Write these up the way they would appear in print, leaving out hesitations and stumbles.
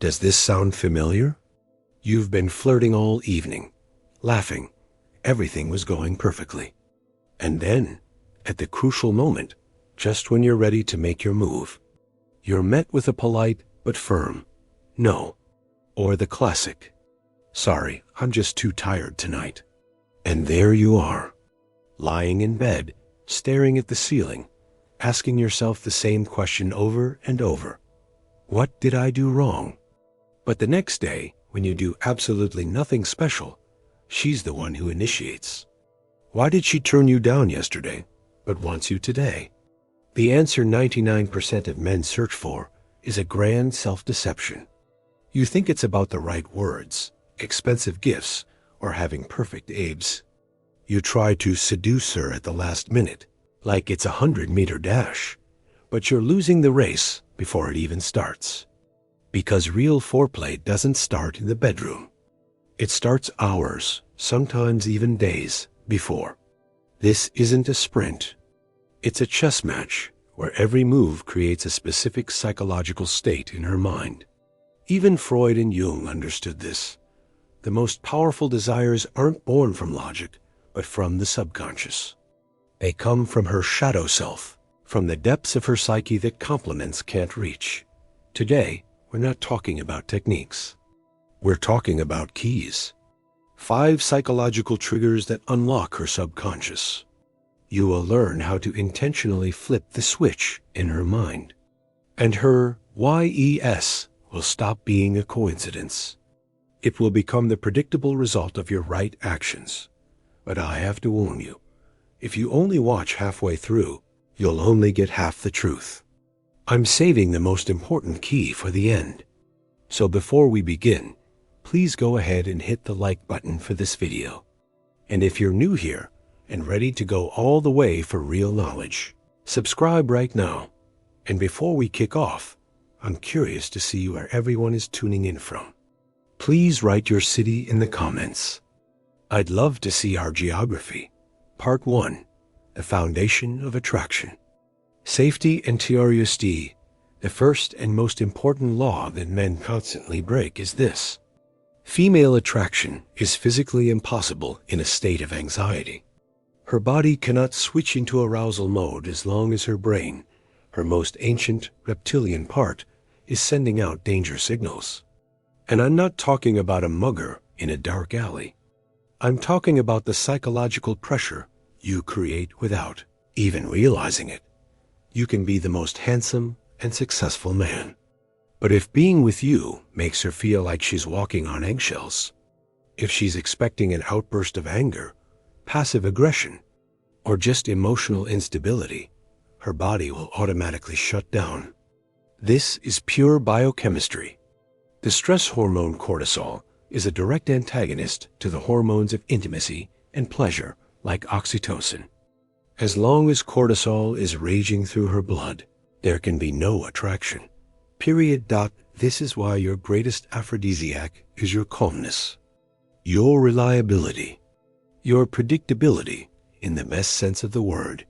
Does this sound familiar? You've been flirting all evening, laughing. Everything was going perfectly. And then, at the crucial moment, just when you're ready to make your move, you're met with a polite but firm no, or the classic, "Sorry, I'm just too tired tonight." And there you are, lying in bed, staring at the ceiling, asking yourself the same question over and over. What did I do wrong? But the next day, when you do absolutely nothing special, she's the one who initiates. Why did she turn you down yesterday, but wants you today? The answer 99% of men search for is a grand self-deception. You think it's about the right words, expensive gifts, or having perfect abs. You try to seduce her at the last minute, like it's a 100-meter dash, but you're losing the race before it even starts. Because real foreplay doesn't start in the bedroom. It starts hours, sometimes even days, before. This isn't a sprint. It's a chess match where every move creates a specific psychological state in her mind. Even Freud and Jung understood this. The most powerful desires aren't born from logic, but from the subconscious. They come from her shadow self, from the depths of her psyche that compliments can't reach. Today, we're not talking about techniques. We're talking about keys. 5 psychological triggers that unlock her subconscious. You will learn how to intentionally flip the switch in her mind. And her YES will stop being a coincidence. It will become the predictable result of your right actions. But I have to warn you, if you only watch halfway through, you'll only get half the truth. I'm saving the most important key for the end. So before we begin, please go ahead and hit the like button for this video. And if you're new here and ready to go all the way for real knowledge, subscribe right now. And before we kick off, I'm curious to see where everyone is tuning in from. Please write your city in the comments. I'd love to see our geography. Part 1, the foundation of attraction. Safety and curiosity. The first and most important law that men constantly break is this. Female attraction is physically impossible in a state of anxiety. Her body cannot switch into arousal mode as long as her brain, her most ancient reptilian part, is sending out danger signals. And I'm not talking about a mugger in a dark alley. I'm talking about the psychological pressure you create without even realizing it. You can be the most handsome and successful man. But if being with you makes her feel like she's walking on eggshells, if she's expecting an outburst of anger, passive aggression, or just emotional instability, her body will automatically shut down. This is pure biochemistry. The stress hormone cortisol is a direct antagonist to the hormones of intimacy and pleasure like oxytocin. As long as cortisol is raging through her blood, there can be no attraction. Period. This is why your greatest aphrodisiac is your calmness, your reliability, your predictability in the best sense of the word.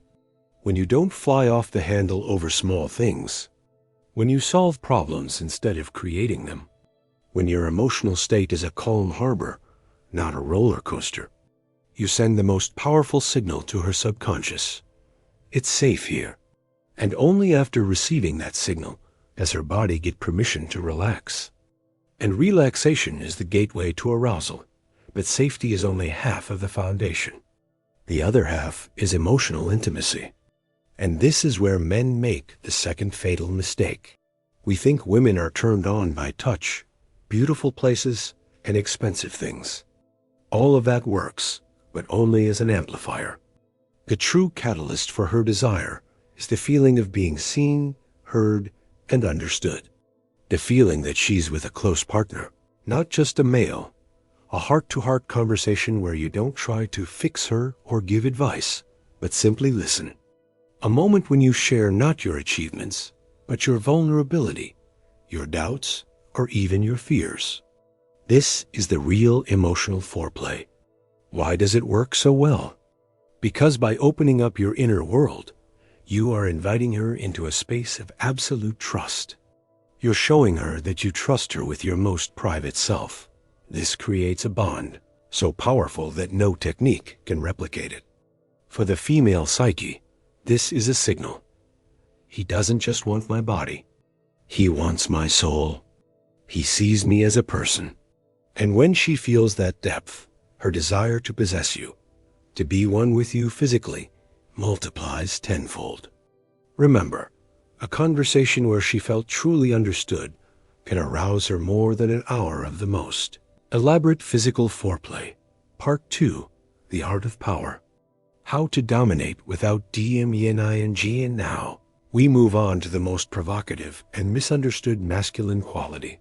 When you don't fly off the handle over small things, when you solve problems instead of creating them, when your emotional state is a calm harbor, not a roller coaster, you send the most powerful signal to her subconscious. It's safe here. And only after receiving that signal does her body get permission to relax. And relaxation is the gateway to arousal, but safety is only half of the foundation. The other half is emotional intimacy. And this is where men make the second fatal mistake. We think women are turned on by touch, beautiful places, and expensive things. All of that works, but only as an amplifier. The true catalyst for her desire is the feeling of being seen, heard, and understood. The feeling that she's with a close partner, not just a male. A heart-to-heart conversation where you don't try to fix her or give advice, but simply listen. A moment when you share not your achievements, but your vulnerability, your doubts, or even your fears. This is the real emotional foreplay. Why does it work so well? Because by opening up your inner world, you are inviting her into a space of absolute trust. You're showing her that you trust her with your most private self. This creates a bond so powerful that no technique can replicate it. For the female psyche, this is a signal. He doesn't just want my body. He wants my soul. He sees me as a person. And when she feels that depth, her desire to possess you, to be one with you physically, multiplies tenfold. Remember, a conversation where she felt truly understood can arouse her more than an hour of the most. Elaborate physical foreplay. Part 2. The Art of Power. How to dominate without ing. And now, we move on to the most provocative and misunderstood masculine quality,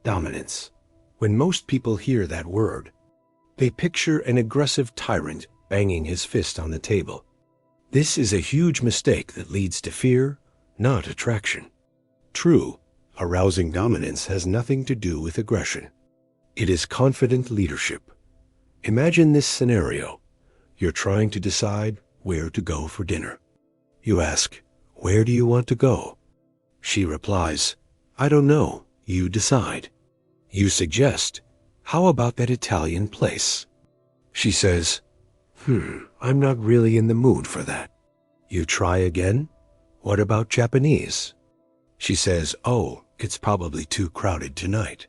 dominance. When most people hear that word, they picture an aggressive tyrant banging his fist on the table. This is a huge mistake that leads to fear, not attraction. True, arousing dominance has nothing to do with aggression. It is confident leadership. Imagine this scenario. You're trying to decide where to go for dinner. You ask, "Where do you want to go?" She replies, "I don't know, you decide." You suggest, "How about that Italian place?" She says, "I'm not really in the mood for that." You try again, "What about Japanese?" She says, "Oh, it's probably too crowded tonight."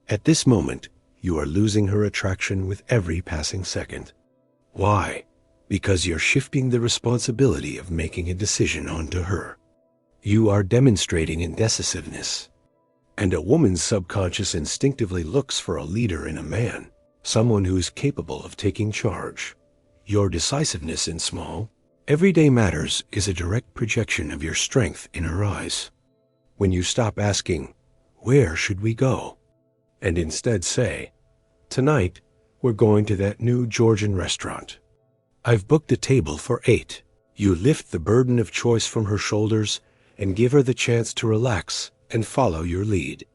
At this moment, you are losing her attraction with every passing second. Why? Because you're shifting the responsibility of making a decision onto her. You are demonstrating indecisiveness. And a woman's subconscious instinctively looks for a leader in a man, someone who is capable of taking charge. Your decisiveness in small, everyday matters is a direct projection of your strength in her eyes. When you stop asking, "Where should we go?" and instead say, "Tonight, we're going to that new Georgian restaurant. I've booked a table for 8. You lift the burden of choice from her shoulders and give her the chance to relax and follow your lead.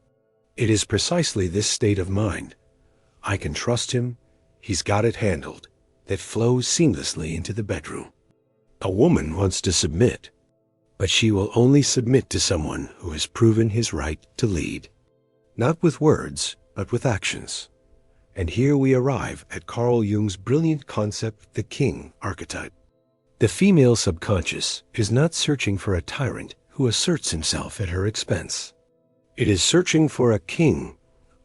It is precisely this state of mind, "I can trust him, he's got it handled," that flows seamlessly into the bedroom. A woman wants to submit, but she will only submit to someone who has proven his right to lead. Not with words, but with actions. And here we arrive at Carl Jung's brilliant concept, the king archetype. The female subconscious is not searching for a tyrant who asserts himself at her expense. It is searching for a king,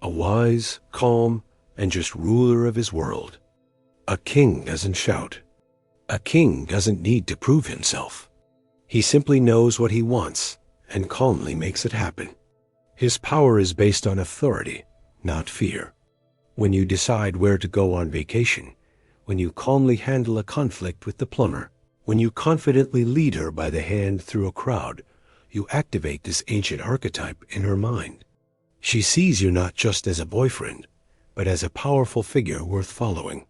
a wise, calm, and just ruler of his world. A king doesn't shout. A king doesn't need to prove himself. He simply knows what he wants and calmly makes it happen. His power is based on authority, not fear. When you decide where to go on vacation, when you calmly handle a conflict with the plumber, when you confidently lead her by the hand through a crowd, you activate this ancient archetype in her mind. She sees you not just as a boyfriend, but as a powerful figure worth following.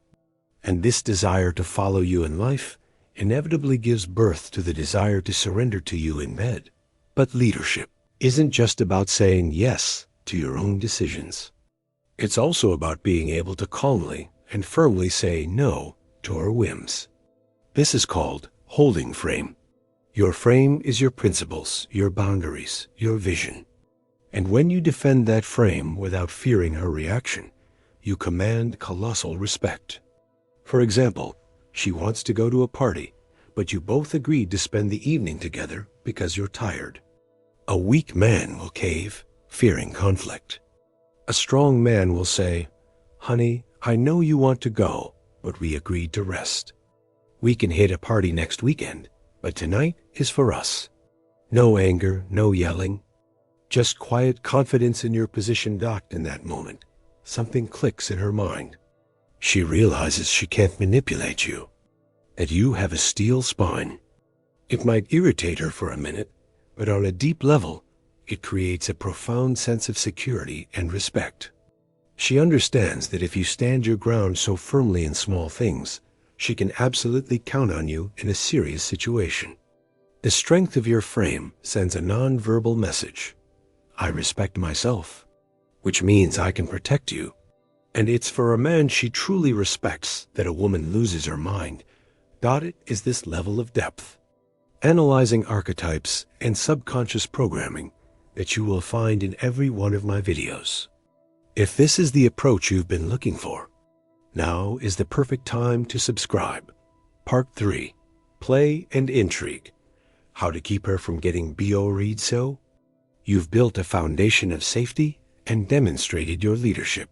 And this desire to follow you in life inevitably gives birth to the desire to surrender to you in bed. But leadership isn't just about saying yes to your own decisions. It's also about being able to calmly and firmly say no to her whims. This is called holding frame. Your frame is your principles, your boundaries, your vision. And when you defend that frame without fearing her reaction, you command colossal respect. For example, she wants to go to a party, but you both agreed to spend the evening together because you're tired. A weak man will cave, fearing conflict. A strong man will say, "Honey, I know you want to go, but we agreed to rest. We can hit a party next weekend, but tonight is for us." No anger, no yelling. Just quiet confidence in your position. In that moment, something clicks in her mind. She realizes she can't manipulate you, that you have a steel spine. It might irritate her for a minute, but on a deep level, it creates a profound sense of security and respect. She understands that if you stand your ground so firmly in small things, she can absolutely count on you in a serious situation. The strength of your frame sends a non-verbal message. I respect myself, which means I can protect you. And it's for a man she truly respects that a woman loses her mind. It is this level of depth. Analyzing archetypes and subconscious programming, that you will find in every one of my videos. If this is the approach you've been looking for, now is the perfect time to subscribe. Part 3. Play and Intrigue. How to keep her from getting BO-read so? You've built a foundation of safety and demonstrated your leadership.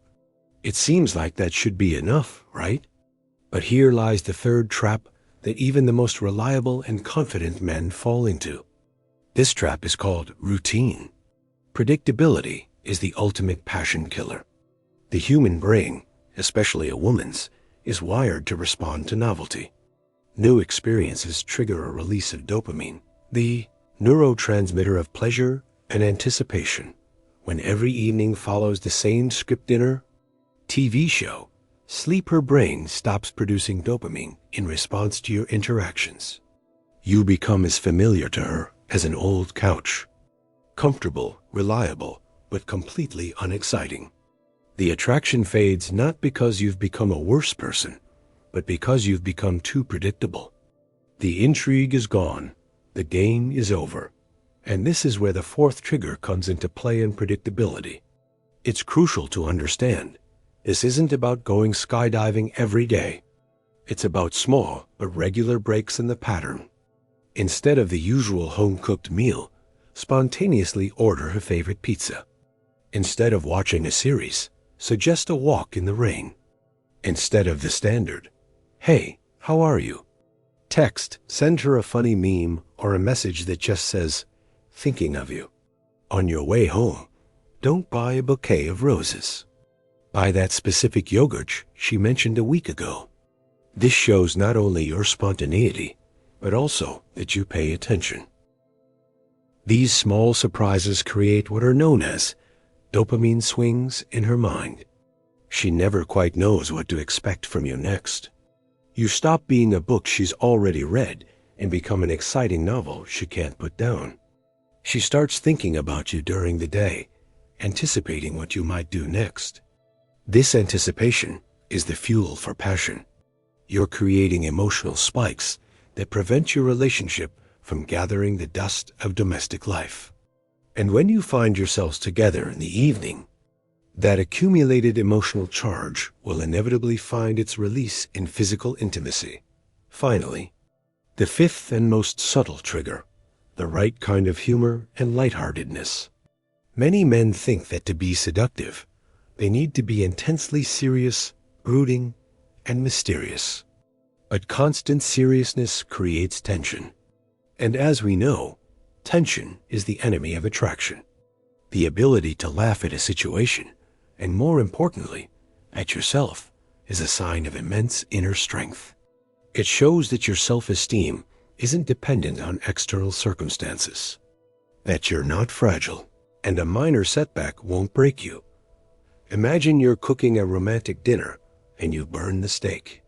It seems like that should be enough, right? But here lies the third trap that even the most reliable and confident men fall into. This trap is called routine. Predictability is the ultimate passion killer. The human brain, especially a woman's, is wired to respond to novelty. New experiences trigger a release of dopamine, the neurotransmitter of pleasure and anticipation. When every evening follows the same script dinner, TV show, sleep, her brain stops producing dopamine in response to your interactions. You become as familiar to her as an old couch. Comfortable, reliable, but completely unexciting. The attraction fades not because you've become a worse person, but because you've become too predictable. The intrigue is gone, the game is over, and this is where the fourth trigger comes into play in predictability. It's crucial to understand. This isn't about going skydiving every day. It's about small but regular breaks in the pattern. Instead of the usual home-cooked meal, spontaneously order her favorite pizza. Instead of watching a series, suggest a walk in the rain. Instead of the standard, "Hey, how are you?" text, send her a funny meme or a message that just says, "Thinking of you." On your way home, don't buy a bouquet of roses. Buy that specific yogurt she mentioned a week ago. This shows not only your spontaneity, but also that you pay attention. These small surprises create what are known as dopamine swings in her mind. She never quite knows what to expect from you next. You stop being a book she's already read and become an exciting novel she can't put down. She starts thinking about you during the day, anticipating what you might do next. This anticipation is the fuel for passion. You're creating emotional spikes that prevent your relationship from gathering the dust of domestic life. And when you find yourselves together in the evening, that accumulated emotional charge will inevitably find its release in physical intimacy. Finally, the fifth and most subtle trigger, the right kind of humor and lightheartedness. Many men think that to be seductive, they need to be intensely serious, brooding, and mysterious. But constant seriousness creates tension. And as we know, tension is the enemy of attraction. The ability to laugh at a situation, and more importantly, at yourself, is a sign of immense inner strength. It shows that your self-esteem isn't dependent on external circumstances, that you're not fragile, and a minor setback won't break you. Imagine you're cooking a romantic dinner and you burn the steak.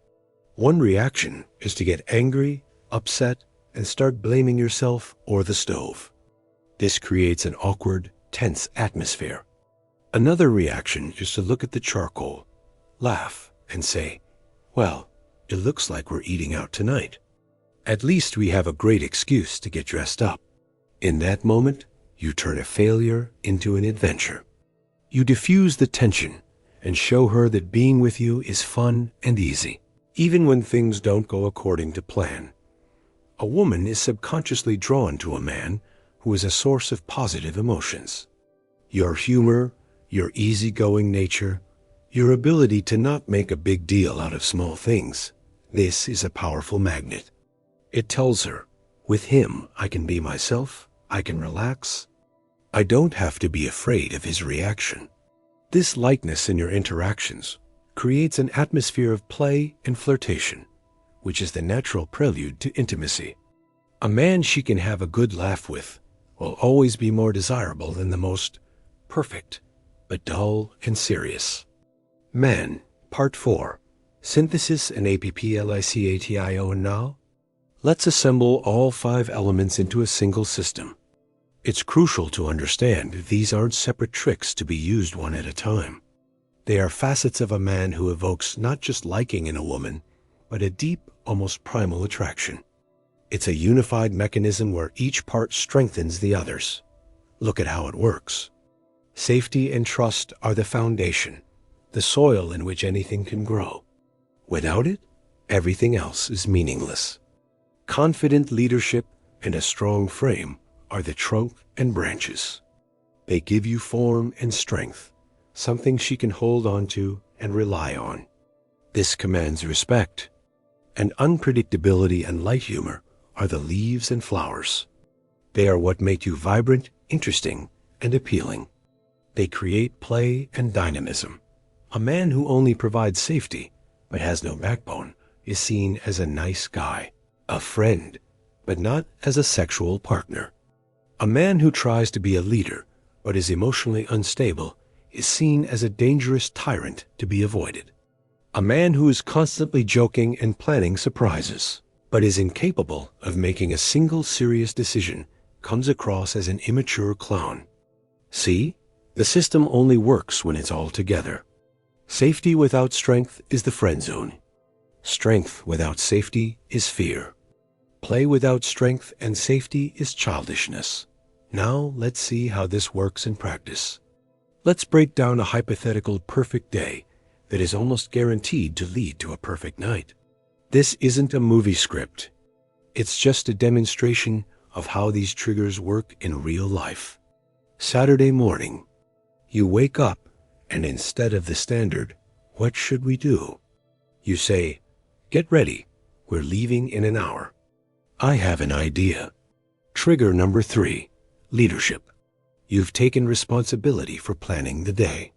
One reaction is to get angry, upset, and start blaming yourself or the stove. This creates an awkward, tense atmosphere. Another reaction is to look at the charcoal, laugh, and say, "Well, it looks like we're eating out tonight. At least we have a great excuse to get dressed up." In that moment, you turn a failure into an adventure. You diffuse the tension and show her that being with you is fun and easy, even when things don't go according to plan. A woman is subconsciously drawn to a man who is a source of positive emotions. Your humor, your easygoing nature, your ability to not make a big deal out of small things, this is a powerful magnet. It tells her, with him I can be myself, I can relax, I don't have to be afraid of his reaction. This lightness in your interactions creates an atmosphere of play and flirtation, which is the natural prelude to intimacy. A man she can have a good laugh with will always be more desirable than the most perfect, but dull and serious. Man, Part 4, Synthesis and APPLICATIO. And now, let's assemble all 5 elements into a single system. It's crucial to understand that these aren't separate tricks to be used one at a time. They are facets of a man who evokes not just liking in a woman, but a deep, almost primal attraction. It's a unified mechanism where each part strengthens the others. Look at how it works. Safety and trust are the foundation, the soil in which anything can grow. Without it, everything else is meaningless. Confident leadership and a strong frame are the trunk and branches. They give you form and strength, something she can hold on to and rely on. This commands respect. And unpredictability and light humor are the leaves and flowers. They are what make you vibrant, interesting, and appealing. They create play and dynamism. A man who only provides safety but has no backbone is seen as a nice guy, a friend, but not as a sexual partner. A man who tries to be a leader but is emotionally unstable is seen as a dangerous tyrant to be avoided. A man who is constantly joking and planning surprises, but is incapable of making a single serious decision, comes across as an immature clown. See? The system only works when it's all together. Safety without strength is the friend zone. Strength without safety is fear. Play without strength and safety is childishness. Now let's see how this works in practice. Let's break down a hypothetical perfect day that is almost guaranteed to lead to a perfect night. This isn't a movie script. It's just a demonstration of how these triggers work in real life. Saturday morning. You wake up, and instead of the standard, "What should we do?" you say, "Get ready. We're leaving in an hour." I have an idea. Trigger number 3, leadership. You've taken responsibility for planning the day.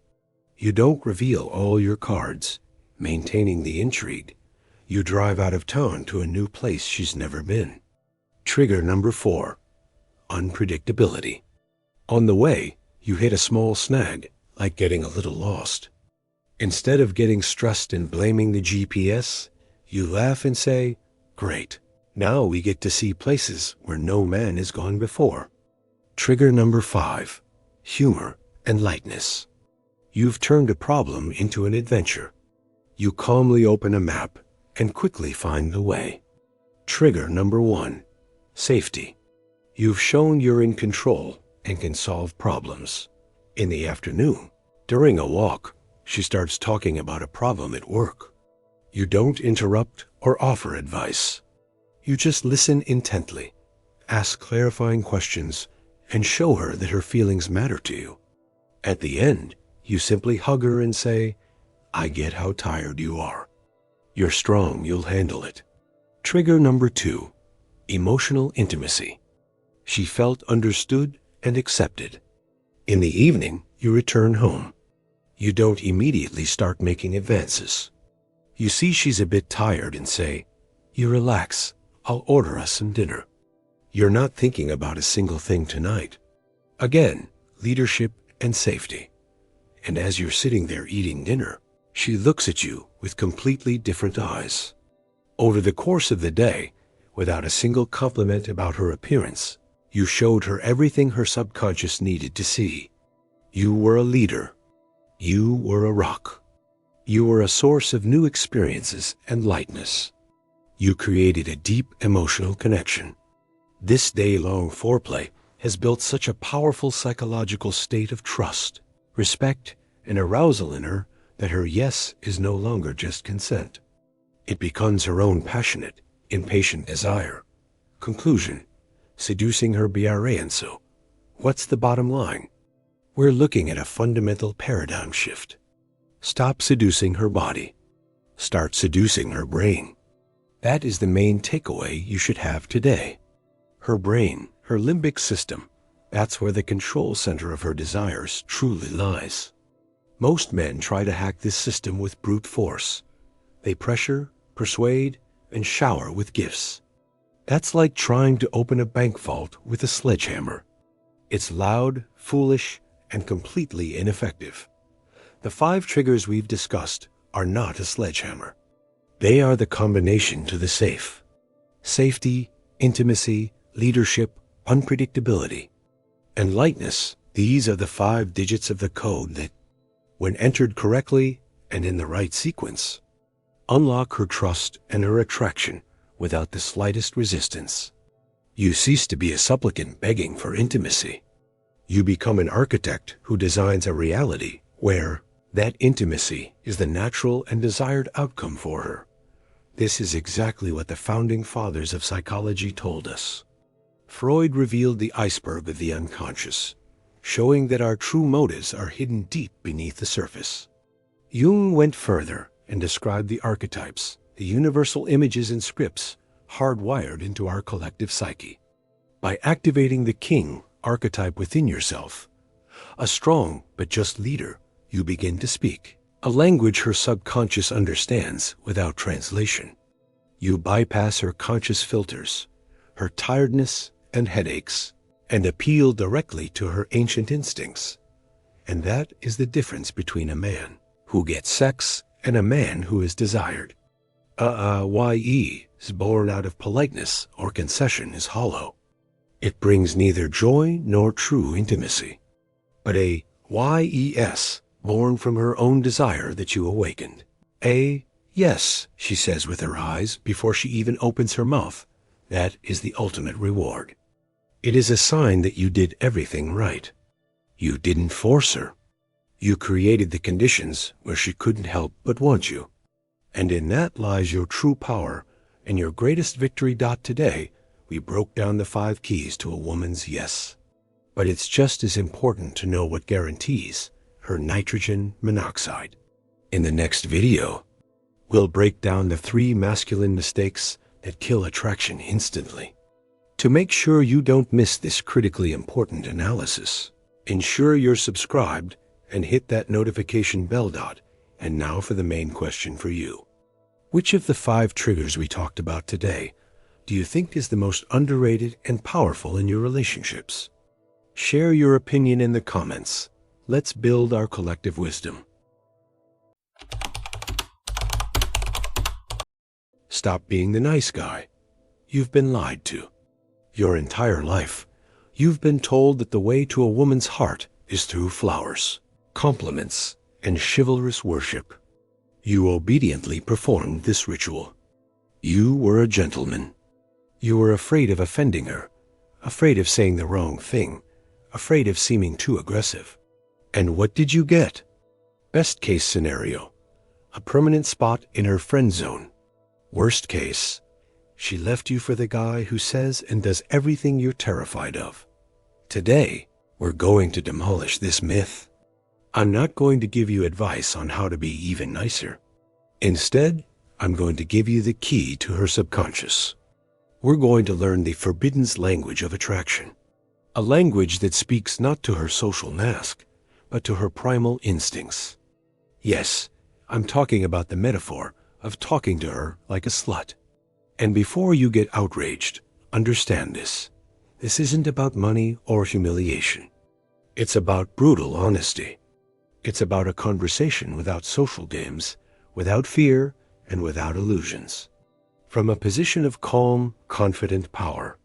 You don't reveal all your cards, maintaining the intrigue. You drive out of town to a new place she's never been. Trigger number 4, unpredictability. On the way, you hit a small snag, like getting a little lost. Instead of getting stressed and blaming the GPS, you laugh and say, "Great, now we get to see places where no man has gone before." Trigger number 5, humor and lightness. You've turned a problem into an adventure. You calmly open a map and quickly find the way. Trigger number 1, safety. You've shown you're in control and can solve problems. In the afternoon, during a walk, she starts talking about a problem at work. You don't interrupt or offer advice. You just listen intently, ask clarifying questions, and show her that her feelings matter to you. At the end, you simply hug her and say, "I get how tired you are. You're strong, you'll handle it." Trigger number 2, emotional intimacy. She felt understood and accepted. In the evening, you return home. You don't immediately start making advances. You see she's a bit tired and say, "You relax, I'll order us some dinner." You're not thinking about a single thing tonight. Again, leadership and safety. And as you're sitting there eating dinner, she looks at you with completely different eyes. Over the course of the day, without a single compliment about her appearance, you showed her everything her subconscious needed to see. You were a leader. You were a rock. You were a source of new experiences and lightness. You created a deep emotional connection. This day-long foreplay has built such a powerful psychological state of trust, respect, and arousal in her that her yes is no longer just consent. It becomes her own passionate, impatient desire. Conclusion: seducing her and so. What's the bottom line? We're looking at a fundamental paradigm shift. Stop seducing her body. Start seducing her brain. That is the main takeaway you should have today. Her brain, her limbic system, that's where the control center of her desires truly lies. Most men try to hack this system with brute force. They pressure, persuade, and shower with gifts. That's like trying to open a bank vault with a sledgehammer. It's loud, foolish, and completely ineffective. The 5 triggers we've discussed are not a sledgehammer. They are the combination to the safe. Safety, intimacy, leadership, unpredictability, and lightness. These are the 5 digits of the code that, when entered correctly and in the right sequence, unlock her trust and her attraction without the slightest resistance. You cease to be a supplicant begging for intimacy. You become an architect who designs a reality where that intimacy is the natural and desired outcome for her. This is exactly what the founding fathers of psychology told us. Freud revealed the iceberg of the unconscious, showing that our true motives are hidden deep beneath the surface. Jung went further and described the archetypes, the universal images and scripts hardwired into our collective psyche. By activating the king archetype within yourself, a strong but just leader, you begin to speak a language her subconscious understands without translation. You bypass her conscious filters, her tiredness and headaches, and appeal directly to her ancient instincts. And that is the difference between a man who gets sex and a man who is desired. YE is born out of politeness or concession is hollow. It brings neither joy nor true intimacy. But a YES, born from her own desire that you awakened. A yes, she says with her eyes before she even opens her mouth. That is the ultimate reward. It is a sign that you did everything right. You didn't force her. You created the conditions where she couldn't help but want you. And in that lies your true power and your greatest victory. Today, we broke down the 5 keys to a woman's yes. But it's just as important to know what guarantees her nitrogen monoxide. In the next video, we'll break down the 3 masculine mistakes that kill attraction instantly. To make sure you don't miss this critically important analysis, ensure you're subscribed and hit that notification bell. And now for the main question for you. Which of the 5 triggers we talked about today do you think is the most underrated and powerful in your relationships? Share your opinion in the comments. Let's build our collective wisdom. Stop being the nice guy. You've been lied to. Your entire life, you've been told that the way to a woman's heart is through flowers, compliments, and chivalrous worship. You obediently performed this ritual. You were a gentleman. You were afraid of offending her, afraid of saying the wrong thing, afraid of seeming too aggressive. And what did you get? Best case scenario, a permanent spot in her friend zone. Worst case, she left you for the guy who says and does everything you're terrified of. Today, we're going to demolish this myth. I'm not going to give you advice on how to be even nicer. Instead, I'm going to give you the key to her subconscious. We're going to learn the forbidden language of attraction, a language that speaks not to her social mask, but to her primal instincts. Yes, I'm talking about the metaphor of talking to her like a slut. And before you get outraged, understand this. This isn't about money or humiliation. It's about brutal honesty. It's about a conversation without social games, without fear, and without illusions. From a position of calm, confident power.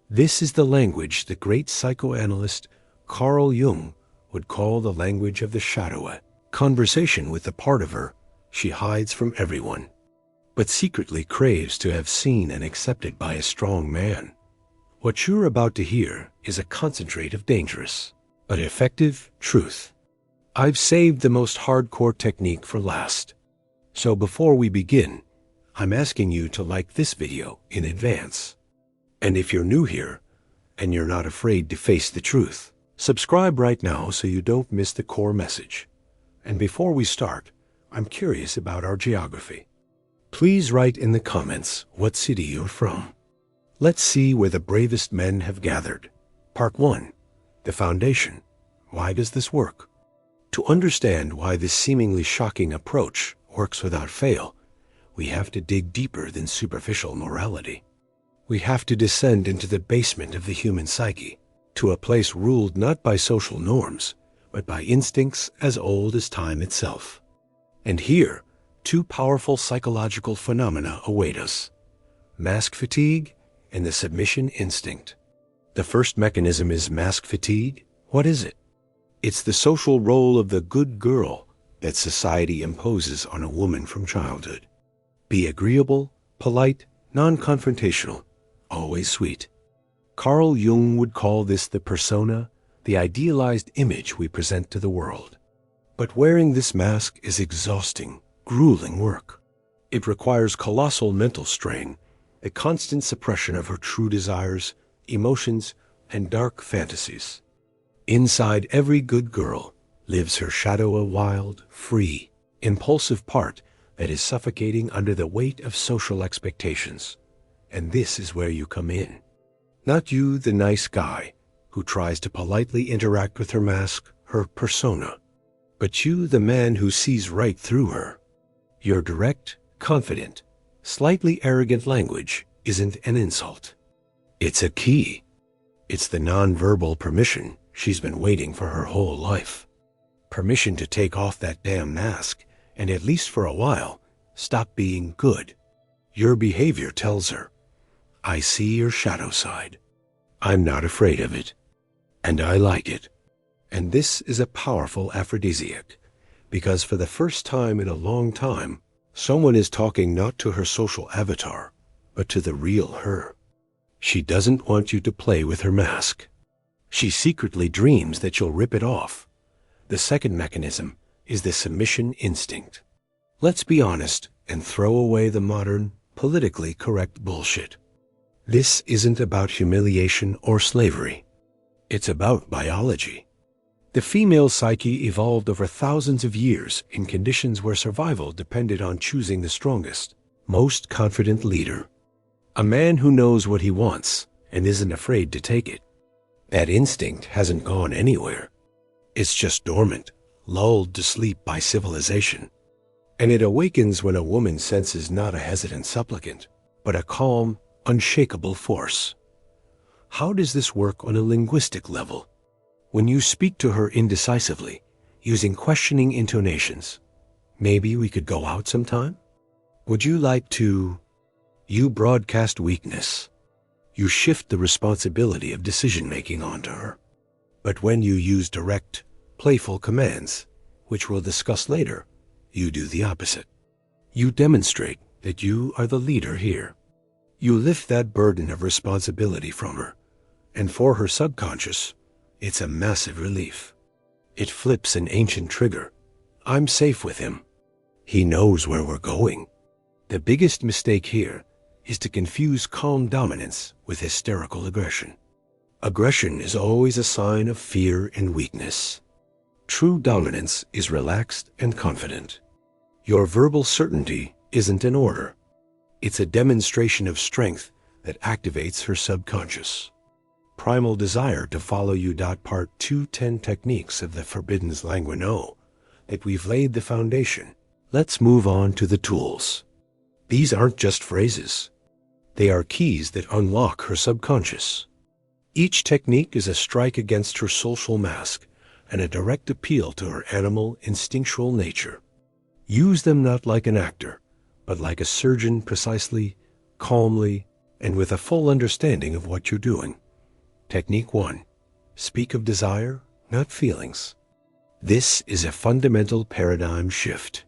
This is the language the great psychoanalyst Carl Jung would call the language of the shadow, a conversation with the part of her she hides from everyone, but secretly craves to have seen and accepted by a strong man. What you're about to hear is a concentrate of dangerous, but effective truth. I've saved the most hardcore technique for last. So before we begin, I'm asking you to like this video in advance. And if you're new here, and you're not afraid to face the truth, subscribe right now so you don't miss the core message. And before we start, I'm curious about our geography. Please write in the comments what city you're from. Let's see where the bravest men have gathered. Part 1. The foundation. Why does this work? To understand why this seemingly shocking approach works without fail, we have to dig deeper than superficial morality. We have to descend into the basement of the human psyche, to a place ruled not by social norms, but by instincts as old as time itself. And here, 2 powerful psychological phenomena await us: mask fatigue and the submission instinct. The first mechanism is mask fatigue. What is it? It's the social role of the good girl that society imposes on a woman from childhood. Be agreeable, polite, non-confrontational, always sweet. Carl Jung would call this the persona, the idealized image we present to the world. But wearing this mask is exhausting, grueling work. It requires colossal mental strain, a constant suppression of her true desires, emotions, and dark fantasies. Inside every good girl lives her shadow, a wild, free, impulsive part that is suffocating under the weight of social expectations. And this is where you come in. Not you, the nice guy, who tries to politely interact with her mask, her persona, but you, the man who sees right through her. Your direct, confident, slightly arrogant language isn't an insult. It's a key. It's the nonverbal permission she's been waiting for her whole life. Permission to take off that damn mask and, at least for a while, stop being good. Your behavior tells her, I see your shadow side. I'm not afraid of it. And I like it. And this is a powerful aphrodisiac, because for the first time in a long time, someone is talking not to her social avatar, but to the real her. She doesn't want you to play with her mask. She secretly dreams that you'll rip it off. The second mechanism is the submission instinct. Let's be honest and throw away the modern, politically correct bullshit. This isn't about humiliation or slavery. It's about biology. The female psyche evolved over thousands of years in conditions where survival depended on choosing the strongest, most confident leader. A man who knows what he wants and isn't afraid to take it. That instinct hasn't gone anywhere. It's just dormant, lulled to sleep by civilization. And it awakens when a woman senses not a hesitant supplicant, but a calm, unshakable force. How does this work on a linguistic level? When you speak to her indecisively, using questioning intonations, maybe we could go out sometime? Would you like to? You broadcast weakness. You shift the responsibility of decision-making onto her. But when you use direct, playful commands, which we'll discuss later, you do the opposite. You demonstrate that you are the leader here. You lift that burden of responsibility from her, and for her subconscious, it's a massive relief. It flips an ancient trigger. I'm safe with him. He knows where we're going. The biggest mistake here is to confuse calm dominance with hysterical aggression. Aggression is always a sign of fear and weakness. True dominance is relaxed and confident. Your verbal certainty isn't an order. It's a demonstration of strength that activates her subconscious. Primal desire to follow you. Part 210 Techniques of the Forbidden Language. Know that we've laid the foundation. Let's move on to the tools. These aren't just phrases. They are keys that unlock her subconscious. Each technique is a strike against her social mask and a direct appeal to her animal, instinctual nature. Use them not like an actor, but like a surgeon, precisely, calmly, and with a full understanding of what you're doing. Technique 1. Speak of desire, not feelings. This is a fundamental paradigm shift.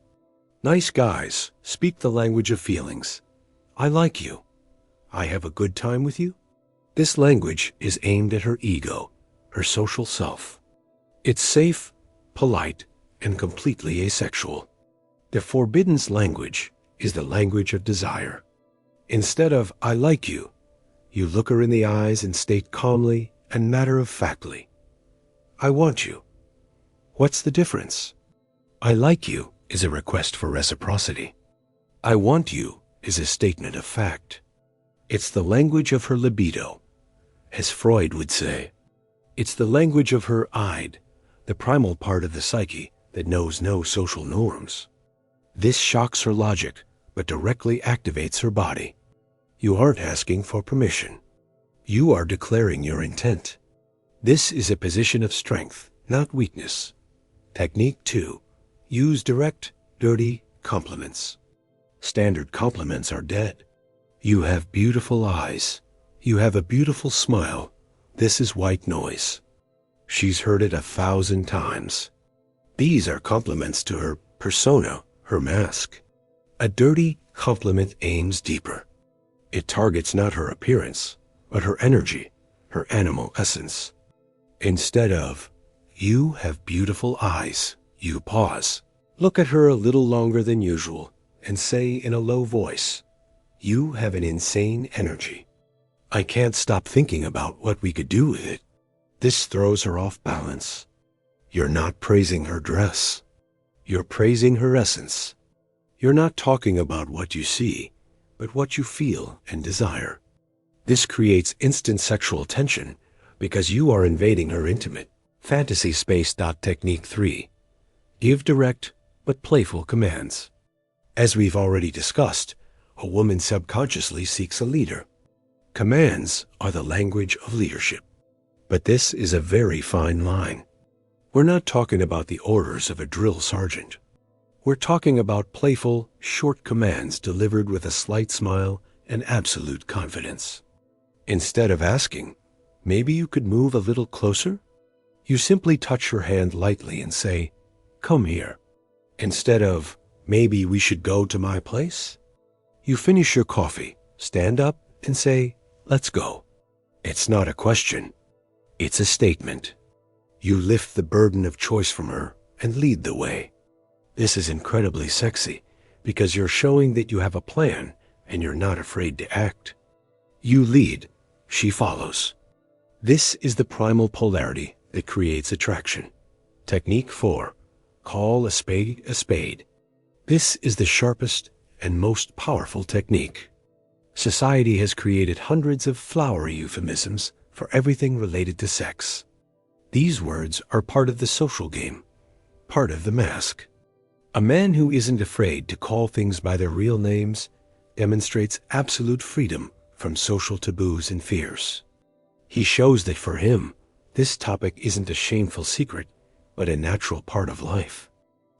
Nice guys speak the language of feelings. I like you. I have a good time with you. This language is aimed at her ego, her social self. It's safe, polite, and completely asexual. The forbidden language is the language of desire. Instead of I like you, you look her in the eyes and state calmly and matter-of-factly, I want you. What's the difference? I like you is a request for reciprocity. I want you is a statement of fact. It's the language of her libido, as Freud would say. It's the language of her id, the primal part of the psyche that knows no social norms. This shocks her logic, but directly activates her body. You aren't asking for permission. You are declaring your intent. This is a position of strength, not weakness. Technique 2. Use direct, dirty compliments. Standard compliments are dead. You have beautiful eyes. You have a beautiful smile. This is white noise. She's heard it 1,000 times. These are compliments to her persona, her mask. A dirty compliment aims deeper. It targets not her appearance, but her energy, her animal essence. Instead of, "You have beautiful eyes," you pause. Look at her a little longer than usual and say in a low voice, "You have an insane energy. I can't stop thinking about what we could do with it." This throws her off balance. You're not praising her dress. You're praising her essence. You're not talking about what you see, but what you feel and desire. This creates instant sexual tension because you are invading her intimate fantasy space. Technique 3. Give direct but playful commands. As we've already discussed, a woman subconsciously seeks a leader. Commands are the language of leadership. But this is a very fine line. We're not talking about the orders of a drill sergeant. We're talking about playful, short commands delivered with a slight smile and absolute confidence. Instead of asking, "Maybe you could move a little closer?" you simply touch her hand lightly and say, "Come here." Instead of, "Maybe we should go to my place?" you finish your coffee, stand up, and say, "Let's go." It's not a question. It's a statement. You lift the burden of choice from her and lead the way. This is incredibly sexy because you're showing that you have a plan and you're not afraid to act. You lead, she follows. This is the primal polarity that creates attraction. Technique 4. Call a spade a spade. This is the sharpest and most powerful technique. Society has created hundreds of flowery euphemisms for everything related to sex. These words are part of the social game, part of the mask. A man who isn't afraid to call things by their real names demonstrates absolute freedom from social taboos and fears. He shows that for him, this topic isn't a shameful secret, but a natural part of life.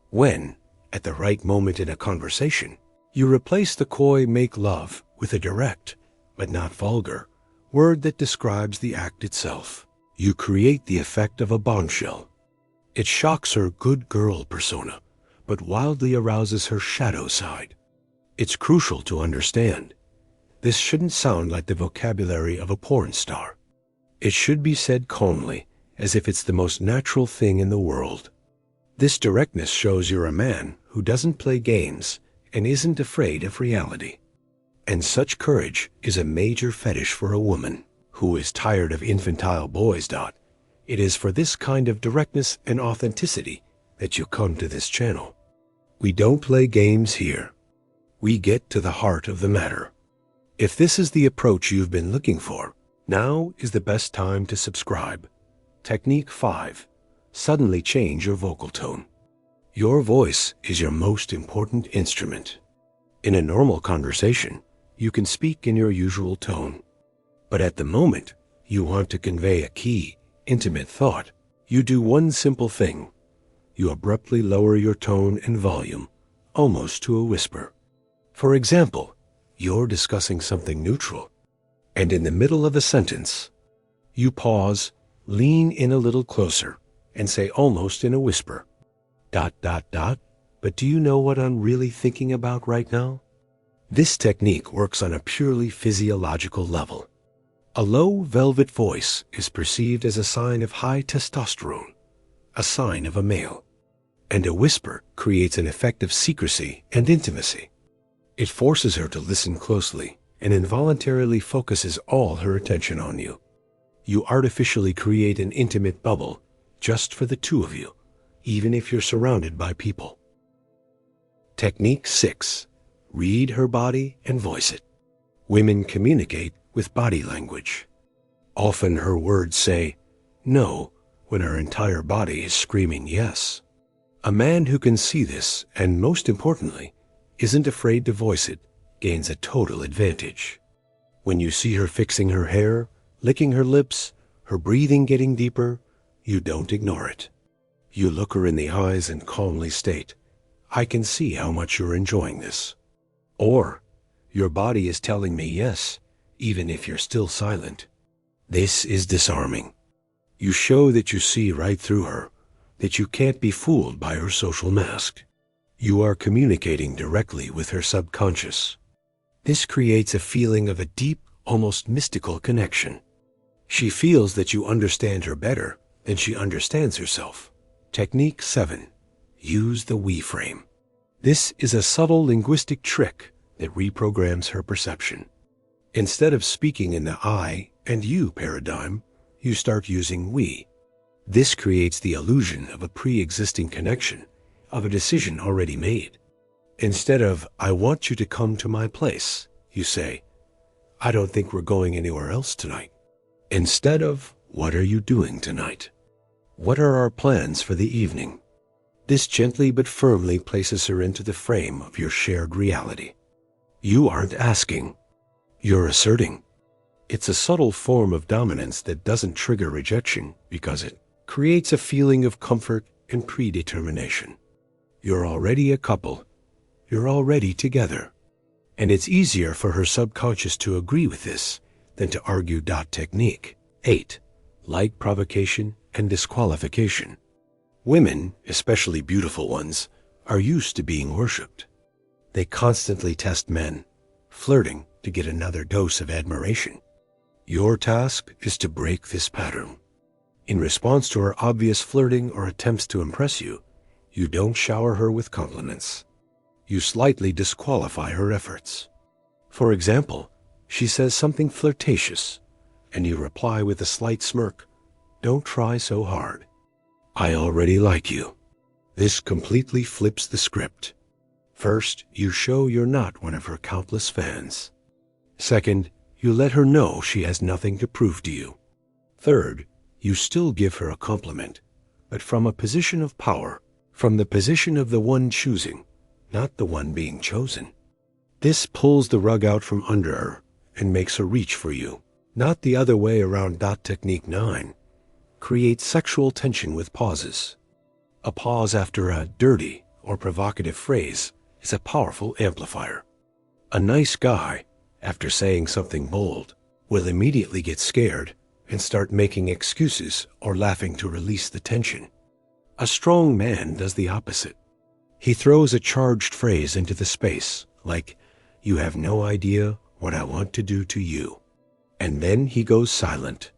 When, at the right moment in a conversation, you replace the coy "make love" with a direct, but not vulgar, word that describes the act itself, you create the effect of a bombshell. It shocks her good girl persona, but wildly arouses her shadow side. It's crucial to understand. This shouldn't sound like the vocabulary of a porn star. It should be said calmly, as if it's the most natural thing in the world. This directness shows you're a man who doesn't play games and isn't afraid of reality. And such courage is a major fetish for a woman who is tired of infantile boys. It is for this kind of directness and authenticity that you come to this channel. We don't play games here. We get to the heart of the matter. If this is the approach you've been looking for, now is the best time to subscribe. Technique 5. Suddenly change your vocal tone. Your voice is your most important instrument. In a normal conversation, you can speak in your usual tone. But at the moment you want to convey a key, intimate thought, you do one simple thing. You abruptly lower your tone and volume, almost to a whisper. For example, you're discussing something neutral, and in the middle of a sentence, you pause, lean in a little closer, and say almost in a whisper, ... But do you know what I'm really thinking about right now? This technique works on a purely physiological level. A low velvet voice is perceived as a sign of high testosterone, a sign of a male, and a whisper creates an effect of secrecy and intimacy. It forces her to listen closely and involuntarily focuses all her attention on you. You artificially create an intimate bubble just for the two of you, even if you're surrounded by people. Technique 6. Read her body and voice it. Women communicate with body language. Often her words say no when her entire body is screaming yes. A man who can see this, and most importantly, isn't afraid to voice it, gains a total advantage. When you see her fixing her hair, licking her lips, her breathing getting deeper, you don't ignore it. You look her in the eyes and calmly state, "I can see how much you're enjoying this." Or, "Your body is telling me yes, even if you're still silent." This is disarming. You show that you see right through her, that you can't be fooled by her social mask. You are communicating directly with her subconscious. This creates a feeling of a deep, almost mystical connection. She feels that you understand her better then she understands herself. Technique 7. Use the we frame. This is a subtle linguistic trick that reprograms her perception. Instead of speaking in the I and you paradigm, you start using we. This creates the illusion of a pre-existing connection, of a decision already made. Instead of, I want you to come to my place, you say, I don't think we're going anywhere else tonight. Instead of, what are you doing tonight? What are our plans for the evening? This gently but firmly places her into the frame of your shared reality. You aren't asking, you're asserting. It's a subtle form of dominance that doesn't trigger rejection because it creates a feeling of comfort and predetermination. You're already a couple. You're already together. And it's easier for her subconscious to agree with this than to argue. Technique 8. Like provocation and disqualification. Women, especially beautiful ones, are used to being worshipped. They constantly test men, flirting to get another dose of admiration. Your task is to break this pattern. In response to her obvious flirting or attempts to impress you, you don't shower her with compliments. You slightly disqualify her efforts. For example, she says something flirtatious, and you reply with a slight smirk, don't try so hard. I already like you. This completely flips the script. First, you show you're not one of her countless fans. Second, you let her know she has nothing to prove to you. Third, you still give her a compliment, but from a position of power, from the position of the one choosing, not the one being chosen. This pulls the rug out from under her and makes her reach for you, not the other way around. Technique 9. Create sexual tension with pauses. A pause after a dirty or provocative phrase is a powerful amplifier. A nice guy, after saying something bold, will immediately get scared and start making excuses or laughing to release the tension. A strong man does the opposite. He throws a charged phrase into the space, like, you have no idea what I want to do to you. And then he goes silent.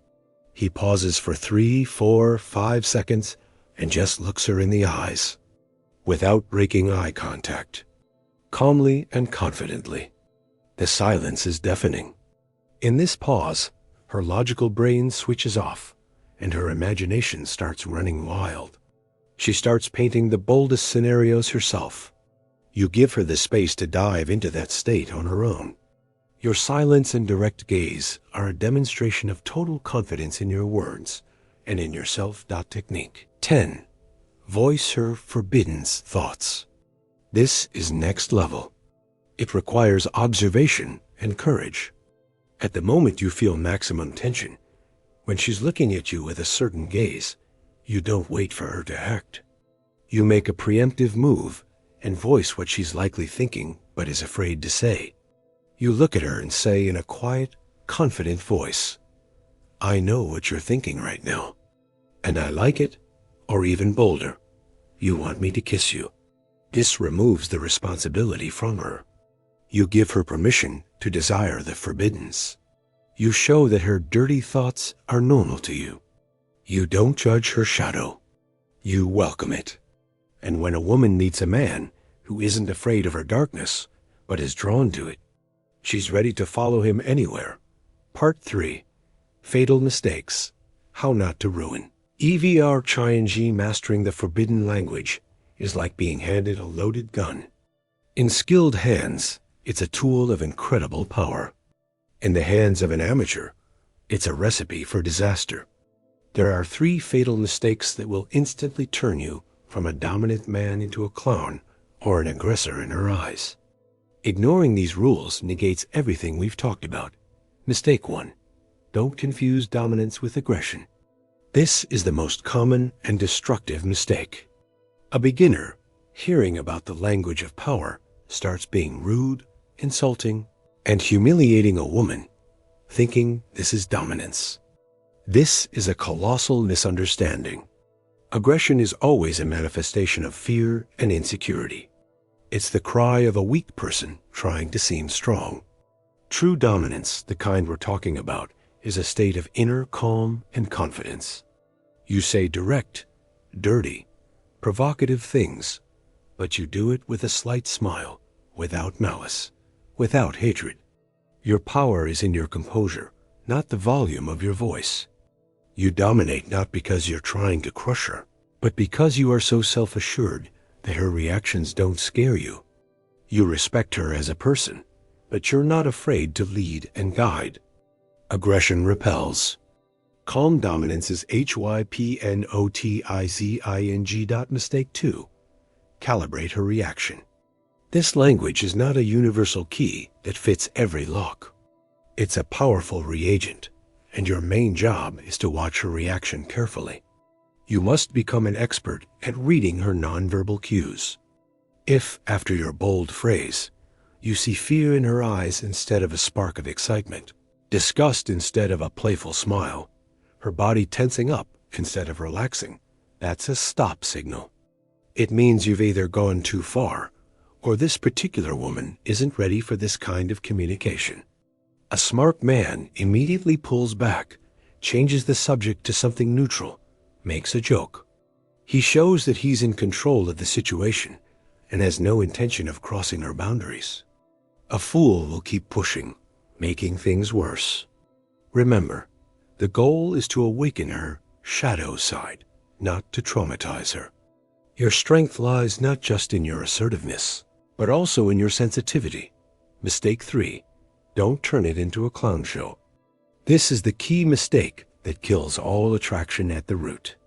He pauses for 3, 4, 5 seconds and just looks her in the eyes, without breaking eye contact, calmly and confidently. The silence is deafening. In this pause, her logical brain switches off and her imagination starts running wild. She starts painting the boldest scenarios herself. You give her the space to dive into that state on her own. Your silence and direct gaze are a demonstration of total confidence in your words and in yourself. Technique 10. Voice her forbidden thoughts. This is next level. It requires observation and courage. At the moment you feel maximum tension, when she's looking at you with a certain gaze, you don't wait for her to act. You make a preemptive move and voice what she's likely thinking but is afraid to say. You look at her and say in a quiet, confident voice, I know what you're thinking right now, and I like it, or even bolder, you want me to kiss you. This removes the responsibility from her. You give her permission to desire the forbiddens. You show that her dirty thoughts are normal to you. You don't judge her shadow. You welcome it. And when a woman meets a man who isn't afraid of her darkness, but is drawn to it, she's ready to follow him anywhere. Part 3. Fatal Mistakes. How Not to Ruin. EVR Ching mastering the forbidden language is like being handed a loaded gun. In skilled hands, it's a tool of incredible power. In the hands of an amateur, it's a recipe for disaster. There are 3 fatal mistakes that will instantly turn you from a dominant man into a clown or an aggressor in her eyes. Ignoring these rules negates everything we've talked about. Mistake 1. Don't confuse dominance with aggression. This is the most common and destructive mistake. A beginner, hearing about the language of power, starts being rude, insulting, and humiliating a woman, thinking this is dominance. This is a colossal misunderstanding. Aggression is always a manifestation of fear and insecurity. It's the cry of a weak person trying to seem strong. True dominance, the kind we're talking about, is a state of inner calm and confidence. You say direct, dirty, provocative things, but you do it with a slight smile, without malice, without hatred. Your power is in your composure, not the volume of your voice. You dominate not because you're trying to crush her, but because you are so self-assured that her reactions don't scare you. You respect her as a person, but you're not afraid to lead and guide. Aggression repels. Calm dominance is hypnotizing. Mistake 2. Calibrate her reaction. This language is not a universal key that fits every lock. It's a powerful reagent, and your main job is to watch her reaction carefully. You must become an expert at reading her nonverbal cues. If, after your bold phrase, you see fear in her eyes instead of a spark of excitement, disgust instead of a playful smile, her body tensing up instead of relaxing, that's a stop signal. It means you've either gone too far, or this particular woman isn't ready for this kind of communication. A smart man immediately pulls back, changes the subject to something neutral, makes a joke. He shows that he's in control of the situation and has no intention of crossing her boundaries. A fool will keep pushing, making things worse. Remember, the goal is to awaken her shadow side, not to traumatize her. Your strength lies not just in your assertiveness, but also in your sensitivity. Mistake 3. Don't turn it into a clown show. This is the key mistake that kills all attraction at the root.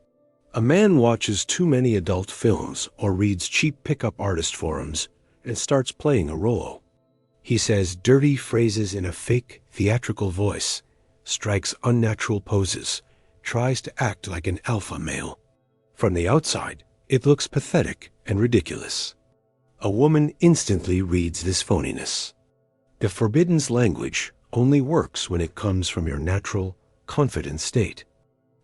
A man watches too many adult films or reads cheap pickup artist forums and starts playing a role. He says dirty phrases in a fake, theatrical voice, strikes unnatural poses, tries to act like an alpha male. From the outside, it looks pathetic and ridiculous. A woman instantly reads this phoniness. The forbidden's language only works when it comes from your natural, confident state.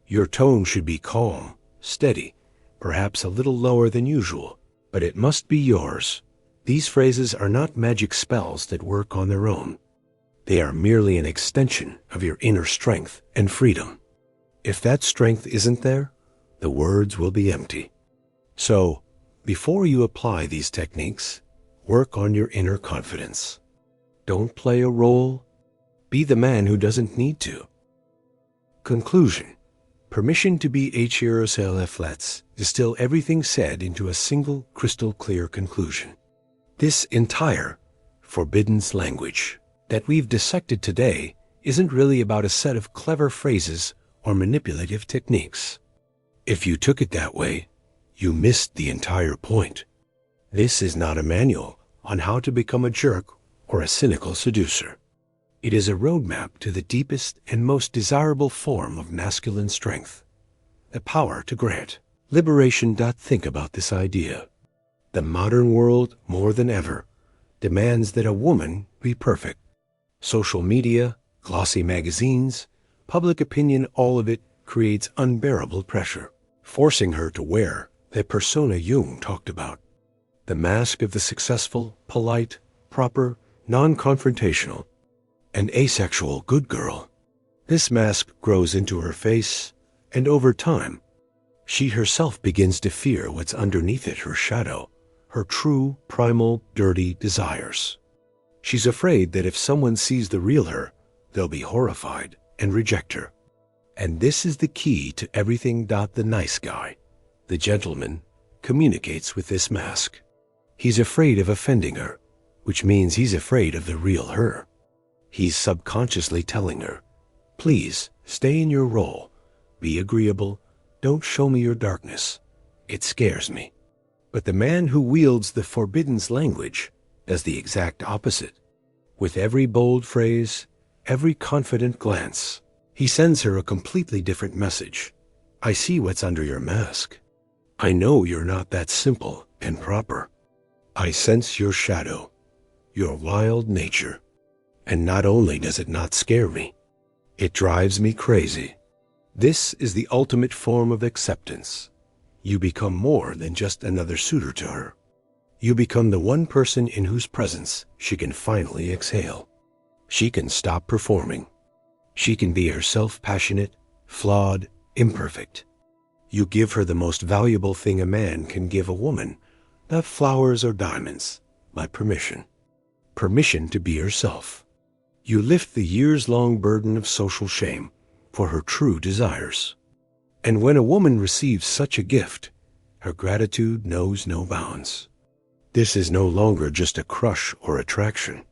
Your tone should be calm, steady, perhaps a little lower than usual, but it must be yours. These phrases are not magic spells that work on their own. They are merely an extension of your inner strength and freedom. If that strength isn't there, the words will be empty. So, before you apply these techniques, work on your inner confidence. Don't play a role. Be the man who doesn't need to. Conclusion. Permission to be HROCLFLETS distill everything said into a single crystal clear conclusion. This entire forbidden's language that we've dissected today isn't really about a set of clever phrases or manipulative techniques. If you took it that way, you missed the entire point. This is not a manual on how to become a jerk or a cynical seducer. It is a roadmap to the deepest and most desirable form of masculine strength, the power to grant. Liberation. Think about this idea. The modern world, more than ever, demands that a woman be perfect. Social media, glossy magazines, public opinion, all of it creates unbearable pressure, forcing her to wear the persona Jung talked about. The mask of the successful, polite, proper, non-confrontational, and asexual good girl. This mask grows into her face, and over time, she herself begins to fear what's underneath it, her shadow, her true, primal, dirty desires. She's afraid that if someone sees the real her, they'll be horrified and reject her. And this is the key to everything. The nice guy, the gentleman, communicates with this mask. He's afraid of offending her, which means he's afraid of the real her. He's subconsciously telling her, please stay in your role, be agreeable, don't show me your darkness. It scares me. But the man who wields the forbidden's language does the exact opposite. With every bold phrase, every confident glance, he sends her a completely different message. I see what's under your mask. I know you're not that simple and proper. I sense your shadow, your wild nature. And not only does it not scare me, it drives me crazy. This is the ultimate form of acceptance. You become more than just another suitor to her. You become the one person in whose presence she can finally exhale. She can stop performing. She can be herself, passionate, flawed, imperfect. You give her the most valuable thing a man can give a woman, not flowers or diamonds, but permission. Permission to be herself. You lift the years-long burden of social shame for her true desires. And when a woman receives such a gift, her gratitude knows no bounds. This is no longer just a crush or attraction.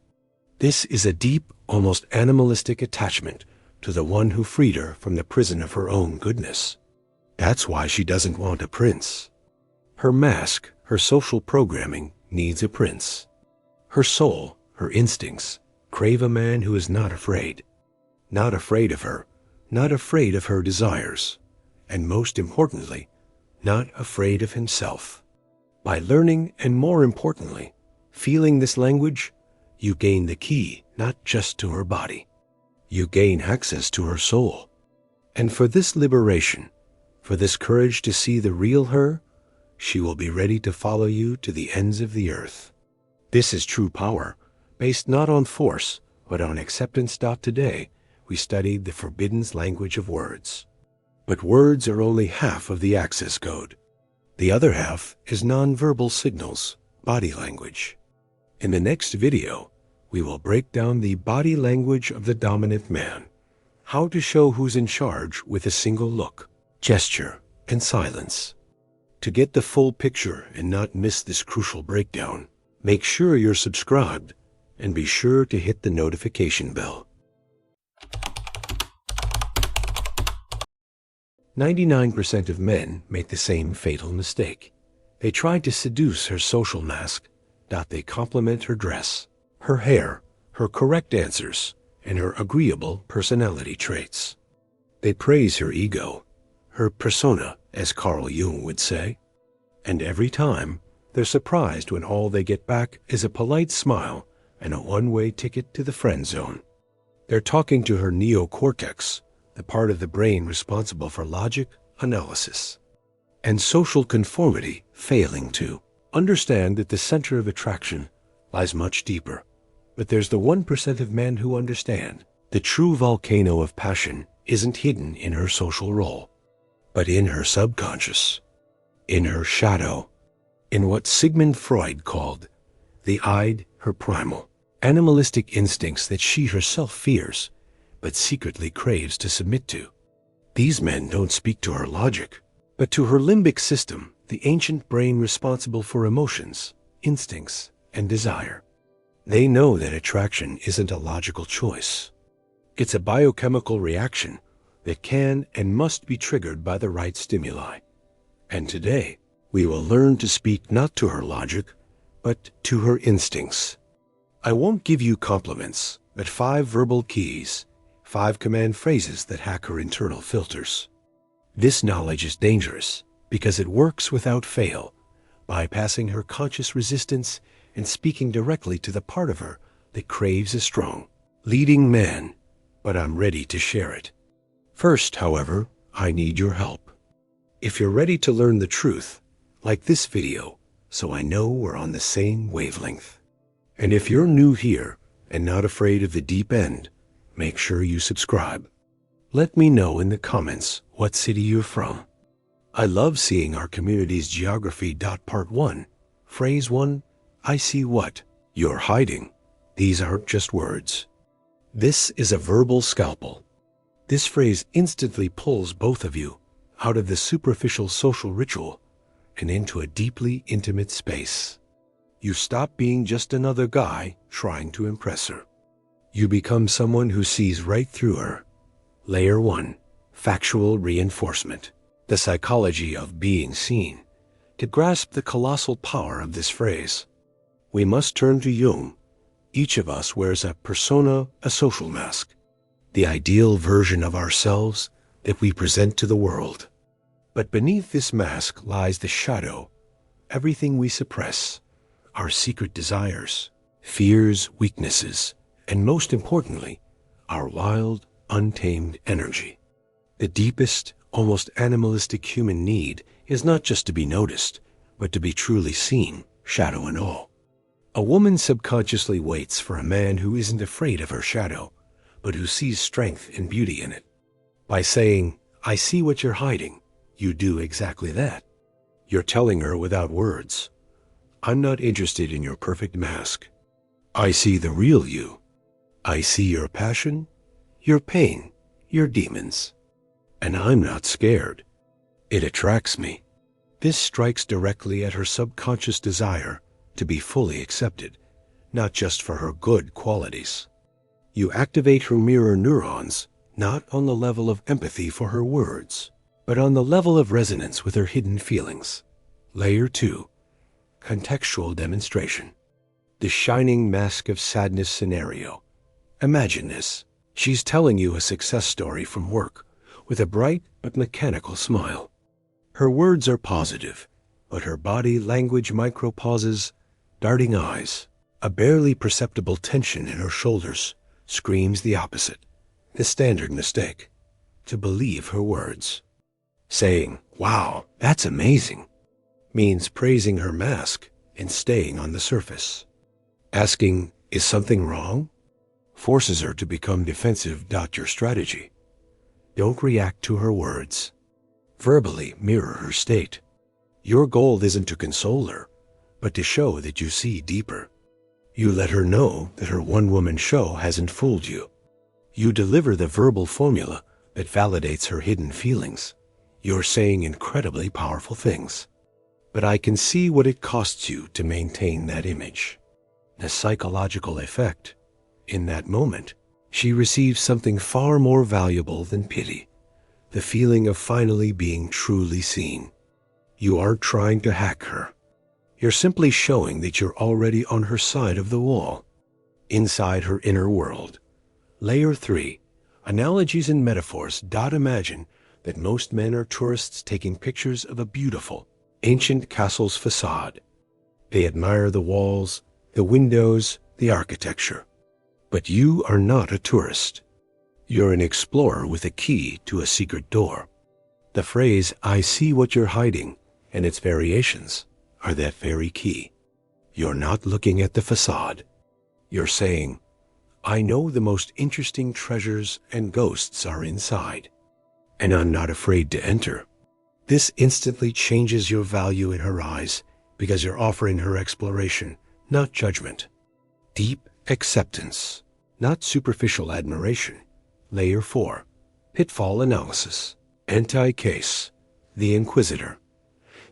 This is a deep, almost animalistic attachment to the one who freed her from the prison of her own goodness. That's why she doesn't want a prince. Her mask, her social programming, needs a prince. Her soul, her instincts, crave a man who is not afraid. Not afraid of her, not afraid of her desires, and most importantly, not afraid of himself. By learning, and more importantly, feeling this language, you gain the key not just to her body. You gain access to her soul. And for this liberation, for this courage to see the real her, she will be ready to follow you to the ends of the earth. This is true power, based not on force, but on acceptance. Today, we studied the forbidden language of words. But words are only half of the access code. The other half is nonverbal signals, body language. In the next video, we will break down the body language of the dominant man, how to show who's in charge with a single look, gesture, and silence. To get the full picture and not miss this crucial breakdown, make sure you're subscribed and be sure to hit the notification bell. 99% of men make the same fatal mistake. They try to seduce her social mask. They compliment her dress, her hair, her correct answers, and her agreeable personality traits. They praise her ego, her persona, as Carl Jung would say. And every time, they're surprised when all they get back is a polite smile and a one-way ticket to the friend zone. They're talking to her neocortex, the part of the brain responsible for logic, analysis, and social conformity, failing to understand that the center of attraction lies much deeper. But there's the 1% of men who understand. The true volcano of passion isn't hidden in her social role, but in her subconscious, in her shadow, in what Sigmund Freud called the id, her primal, animalistic instincts that she herself fears, but secretly craves to submit to. These men don't speak to her logic, but to her limbic system, the ancient brain responsible for emotions, instincts, and desire. They know that attraction isn't a logical choice. It's a biochemical reaction that can and must be triggered by the right stimuli. And today, we will learn to speak not to her logic, but to her instincts. I won't give you compliments, but 5 verbal keys, 5 command phrases that hack her internal filters. This knowledge is dangerous because it works without fail, bypassing her conscious resistance and speaking directly to the part of her that craves a strong, leading man, but I'm ready to share it. First, however, I need your help. If you're ready to learn the truth, like this video, so I know we're on the same wavelength. And if you're new here and not afraid of the deep end, make sure you subscribe. Let me know in the comments what city you're from. I love seeing our community's geography. Part 1, Phrase 1, I see what you're hiding. These aren't just words. This is a verbal scalpel. This phrase instantly pulls both of you out of the superficial social ritual and into a deeply intimate space. You stop being just another guy trying to impress her. You become someone who sees right through her. Layer 1, factual reinforcement. The psychology of being seen. To grasp the colossal power of this phrase, we must turn to Jung. Each of us wears a persona, a social mask, the ideal version of ourselves that we present to the world. But beneath this mask lies the shadow, everything we suppress, our secret desires, fears, weaknesses, and most importantly, our wild, untamed energy. The deepest, almost animalistic human need is not just to be noticed, but to be truly seen, shadow and all. A woman subconsciously waits for a man who isn't afraid of her shadow, but who sees strength and beauty in it. By saying, I see what you're hiding, You do exactly that. You're telling her without words, I'm not interested in your perfect mask. I see the real you. I see your passion, your pain, your demons. And I'm not scared. It attracts me. This strikes directly at her subconscious desire to be fully accepted, not just for her good qualities. You activate her mirror neurons, not on the level of empathy for her words, but on the level of resonance with her hidden feelings. Layer 2. Contextual demonstration. The shining mask of sadness scenario. Imagine this. She's telling you a success story from work with a bright but mechanical smile. Her words are positive, but her body language micropauses, darting eyes, a barely perceptible tension in her shoulders screams the opposite. The standard mistake: to believe her words. Saying, "Wow, that's amazing," means praising her mask and staying on the surface. Asking, "Is something wrong?" forces her to become defensive. Your strategy: don't react to her words. Verbally mirror her state. Your goal isn't to console her, but to show that you see deeper. You let her know that her one-woman show hasn't fooled you. You deliver the verbal formula that validates her hidden feelings. You're saying incredibly powerful things. But I can see what it costs you to maintain that image. The psychological effect. In that moment, she receives something far more valuable than pity. The feeling of finally being truly seen. You aren't trying to hack her. You're simply showing that you're already on her side of the wall, inside her inner world. Layer 3. Analogies and metaphors. Imagine that most men are tourists taking pictures of a beautiful, ancient castle's facade. They admire the walls, the windows, the architecture. But you are not a tourist. You're an explorer with a key to a secret door. The phrase, "I see what you're hiding," and its variations are that very key. You're not looking at the facade. You're saying, "I know the most interesting treasures and ghosts are inside, and I'm not afraid to enter." This instantly changes your value in her eyes because you're offering her exploration, not judgment. Deep acceptance, not superficial admiration. Layer 4. Pitfall analysis. Anti-case. The inquisitor.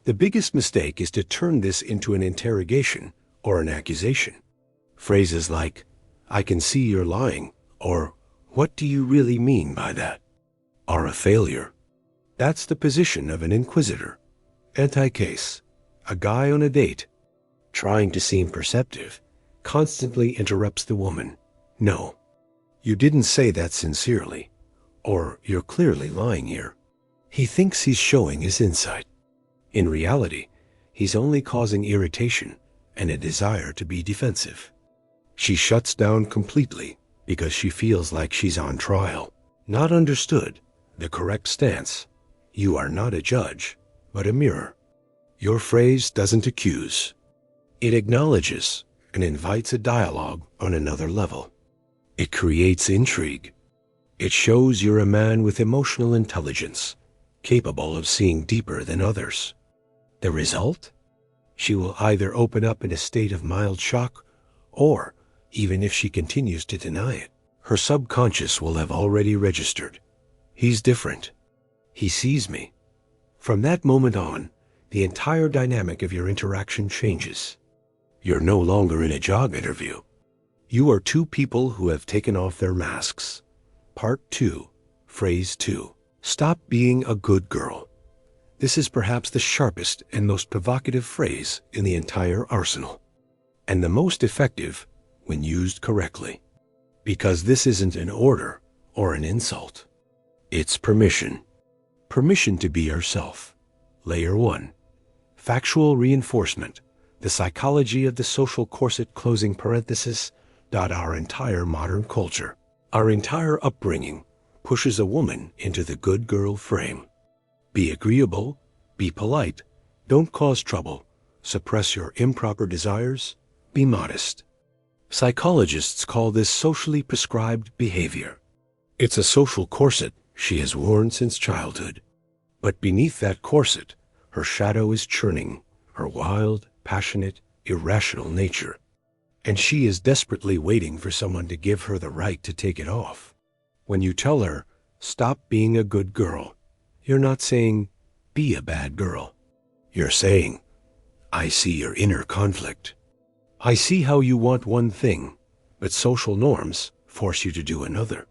The biggest mistake is to turn this into an interrogation or an accusation. Phrases like, "I can see you're lying," or "What do you really mean by that?" are a failure. That's the position of an inquisitor. Anti-case. A guy on a date, trying to seem perceptive, constantly interrupts the woman. "No, you didn't say that sincerely," or "You're clearly lying here." He thinks he's showing his insight. In reality, he's only causing irritation and a desire to be defensive. She shuts down completely because she feels like she's on trial. Not understood. The correct stance. You are not a judge, but a mirror. Your phrase doesn't accuse. It acknowledges and invites a dialogue on another level. It creates intrigue. It shows you're a man with emotional intelligence, capable of seeing deeper than others. The result? She will either open up in a state of mild shock, or, even if she continues to deny it, her subconscious will have already registered. He's different. He sees me. From that moment on, the entire dynamic of your interaction changes. You're no longer in a job interview. You are two people who have taken off their masks. Part 2, Phrase 2. Stop being a good girl. This is perhaps the sharpest and most provocative phrase in the entire arsenal, and the most effective when used correctly. Because this isn't an order or an insult. It's permission. Permission to be yourself. Layer 1. Factual reinforcement. The psychology of the social corset. Closing parenthesis. Our entire modern culture, our entire upbringing, pushes a woman into the good girl frame. Be agreeable, be polite, don't cause trouble, suppress your improper desires, be modest. Psychologists call this socially prescribed behavior. It's a social corset she has worn since childhood. But beneath that corset, her shadow is churning, her wild, passionate, irrational nature. And she is desperately waiting for someone to give her the right to take it off. When you tell her, stop being a good girl, you're not saying, be a bad girl. You're saying, I see your inner conflict. I see how you want one thing, but social norms force you to do another.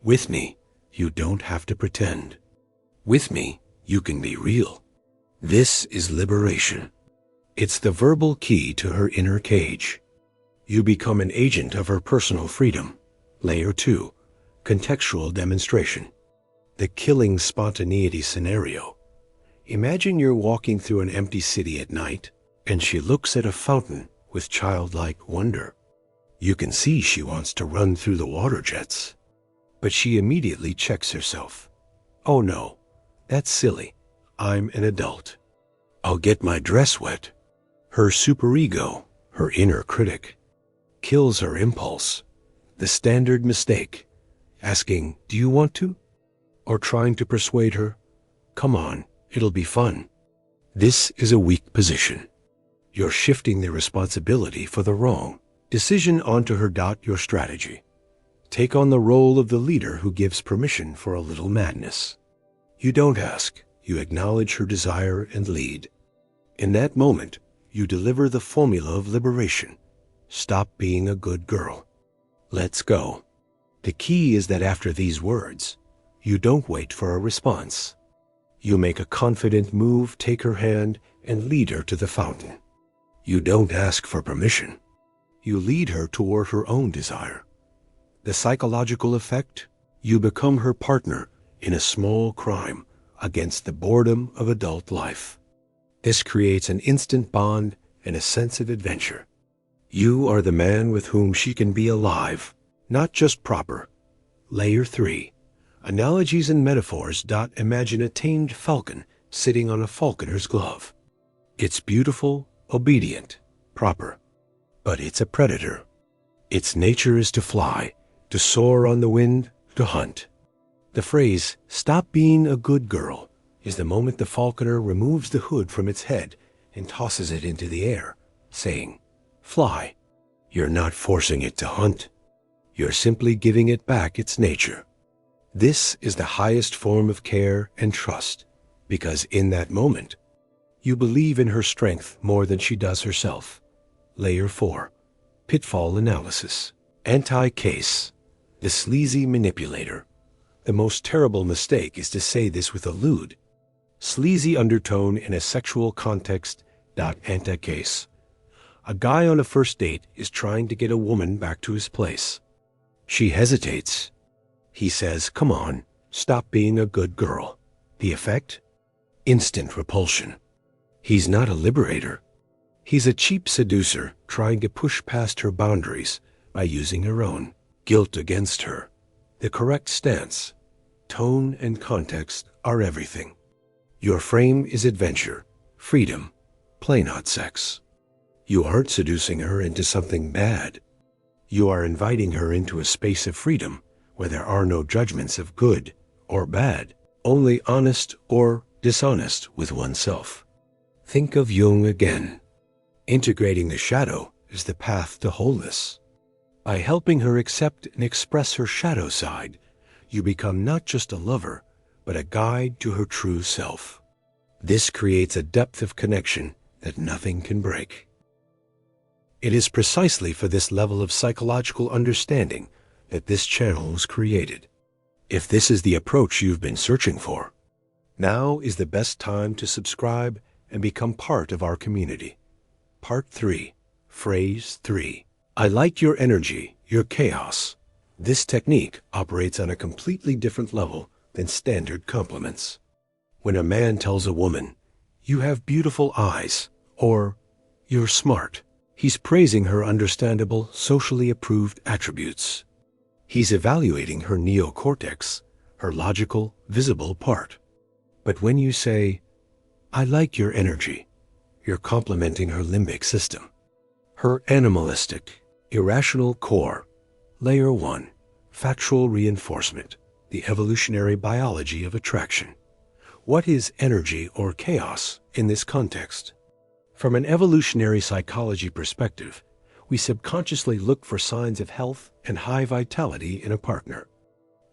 With me, you don't have to pretend. With me, you can be real. This is liberation. It's the verbal key to her inner cage. You become an agent of her personal freedom. Layer 2, contextual demonstration. The killing spontaneity scenario. Imagine you're walking through an empty city at night, and she looks at a fountain with childlike wonder. You can see she wants to run through the water jets, but she immediately checks herself. Oh no, that's silly. I'm an adult. I'll get my dress wet. Her superego, her inner critic, kills her impulse. The standard mistake, asking, do you want to? Or trying to persuade her, come on, it'll be fun. This is a weak position. You're shifting the responsibility for the wrong decision onto her. Your strategy. Take on the role of the leader who gives permission for a little madness. You don't ask, you acknowledge her desire and lead. In that moment, you deliver the formula of liberation. Stop being a good girl. Let's go. The key is that after these words, you don't wait for a response. You make a confident move, take her hand, and lead her to the fountain. You don't ask for permission. You lead her toward her own desire. The psychological effect? You become her partner in a small crime against the boredom of adult life. This creates an instant bond and a sense of adventure. You are the man with whom she can be alive, not just proper. Layer 3. Analogies and metaphors. Imagine a tamed falcon sitting on a falconer's glove. It's beautiful, obedient, proper. But it's a predator. Its nature is to fly, to soar on the wind, to hunt. The phrase, stop being a good girl, is the moment the falconer removes the hood from its head and tosses it into the air, saying, fly. You're not forcing it to hunt. You're simply giving it back its nature. This is the highest form of care and trust, because in that moment, you believe in her strength more than she does herself. Layer 4. Pitfall analysis. Anti-case. The sleazy manipulator. The most terrible mistake is to say this with a lewd, sleazy undertone in a sexual context. Anti-case. A guy on a first date is trying to get a woman back to his place. She hesitates. He says, come on, stop being a good girl. The effect? Instant repulsion. He's not a liberator. He's a cheap seducer trying to push past her boundaries by using her own. Guilt against her. The correct stance, tone, and context are everything. Your frame is adventure, freedom, play not sex. You aren't seducing her into something bad. You are inviting her into a space of freedom where there are no judgments of good or bad, only honest or dishonest with oneself. Think of Jung again. Integrating the shadow is the path to wholeness. By helping her accept and express her shadow side, you become not just a lover, but a guide to her true self. This creates a depth of connection that nothing can break. It is precisely for this level of psychological understanding that this channel was created. If this is the approach you've been searching for, now is the best time to subscribe and become part of our community. Part 3, Phrase 3. I like your energy, your chaos. This technique operates on a completely different level than standard compliments. When a man tells a woman, you have beautiful eyes, or you're smart, he's praising her understandable, socially approved attributes. He's evaluating her neocortex, her logical, visible part. But when you say, I like your energy, you're complimenting her limbic system, her animalistic, irrational core. Layer 1, factual reinforcement, the evolutionary biology of attraction. What is energy or chaos in this context? From an evolutionary psychology perspective, we subconsciously look for signs of health and high vitality in a partner.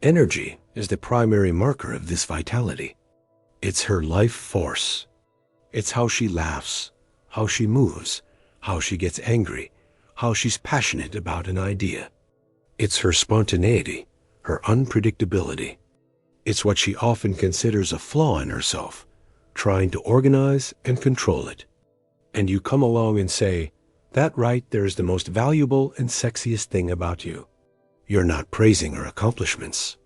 Energy is the primary marker of this vitality. It's her life force. It's how she laughs, how she moves, how she gets angry, how she's passionate about an idea. It's her spontaneity, her unpredictability. It's what she often considers a flaw in herself, trying to organize and control it. And you come along and say, "That right there is the most valuable and sexiest thing about you." You're not praising her accomplishments.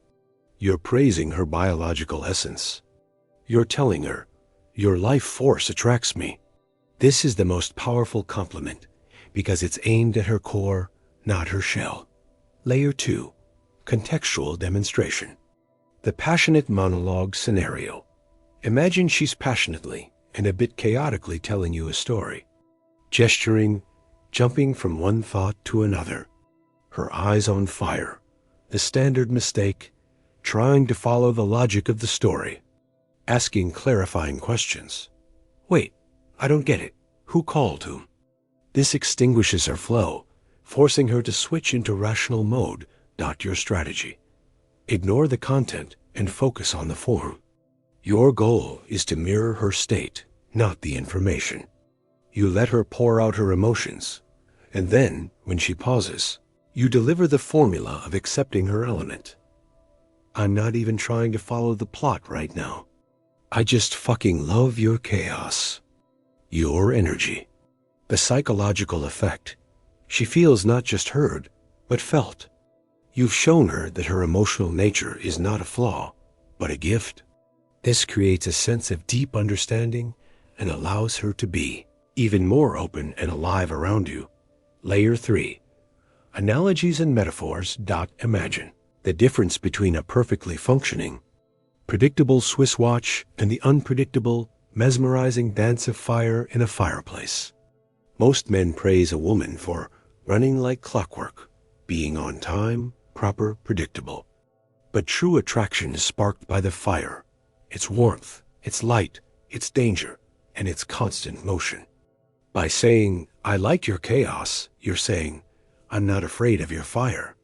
You're praising her biological essence. You're telling her, "Your life force attracts me." This is the most powerful compliment because it's aimed at her core, not her shell. Layer 2, contextual demonstration. The passionate monologue scenario. Imagine she's passionately and a bit chaotically telling you a story, gesturing, jumping from one thought to another, her eyes on fire, the standard mistake, trying to follow the logic of the story, asking clarifying questions. "Wait, I don't get it. Who called whom?" This extinguishes her flow, forcing her to switch into rational mode, not your strategy. Ignore the content and focus on the form. Your goal is to mirror her state, not the information. You let her pour out her emotions, and then, when she pauses, you deliver the formula of accepting her element. "I'm not even trying to follow the plot right now. I just fucking love your chaos, your energy." The psychological effect. She feels not just heard, but felt. You've shown her that her emotional nature is not a flaw, but a gift. This creates a sense of deep understanding and allows her to be even more open and alive around you. Layer 3, analogies and metaphors. Imagine the difference between a perfectly functioning, predictable Swiss watch and the unpredictable, mesmerizing dance of fire in a fireplace. Most men praise a woman for running like clockwork, being on time, proper, predictable. But true attraction is sparked by the fire, its warmth, its light, its danger, and its constant motion. By saying, "I like your chaos," you're saying, "I'm not afraid of your fire.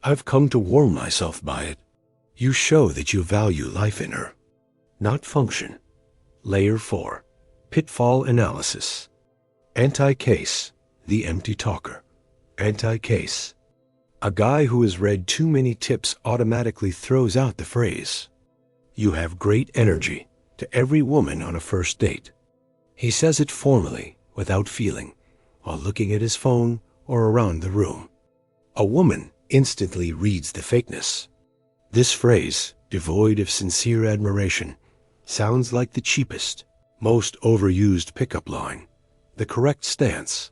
I've come to warm myself by it." You show that you value life in her, not function. Layer 4, pitfall analysis. Anti-case, the empty talker. Anti-case. A guy who has read too many tips automatically throws out the phrase, "You have great energy," to every woman on a first date. He says it formally, without feeling, while looking at his phone or around the room. A woman instantly reads the fakeness. This phrase, devoid of sincere admiration, sounds like the cheapest, most overused pickup line. The correct stance.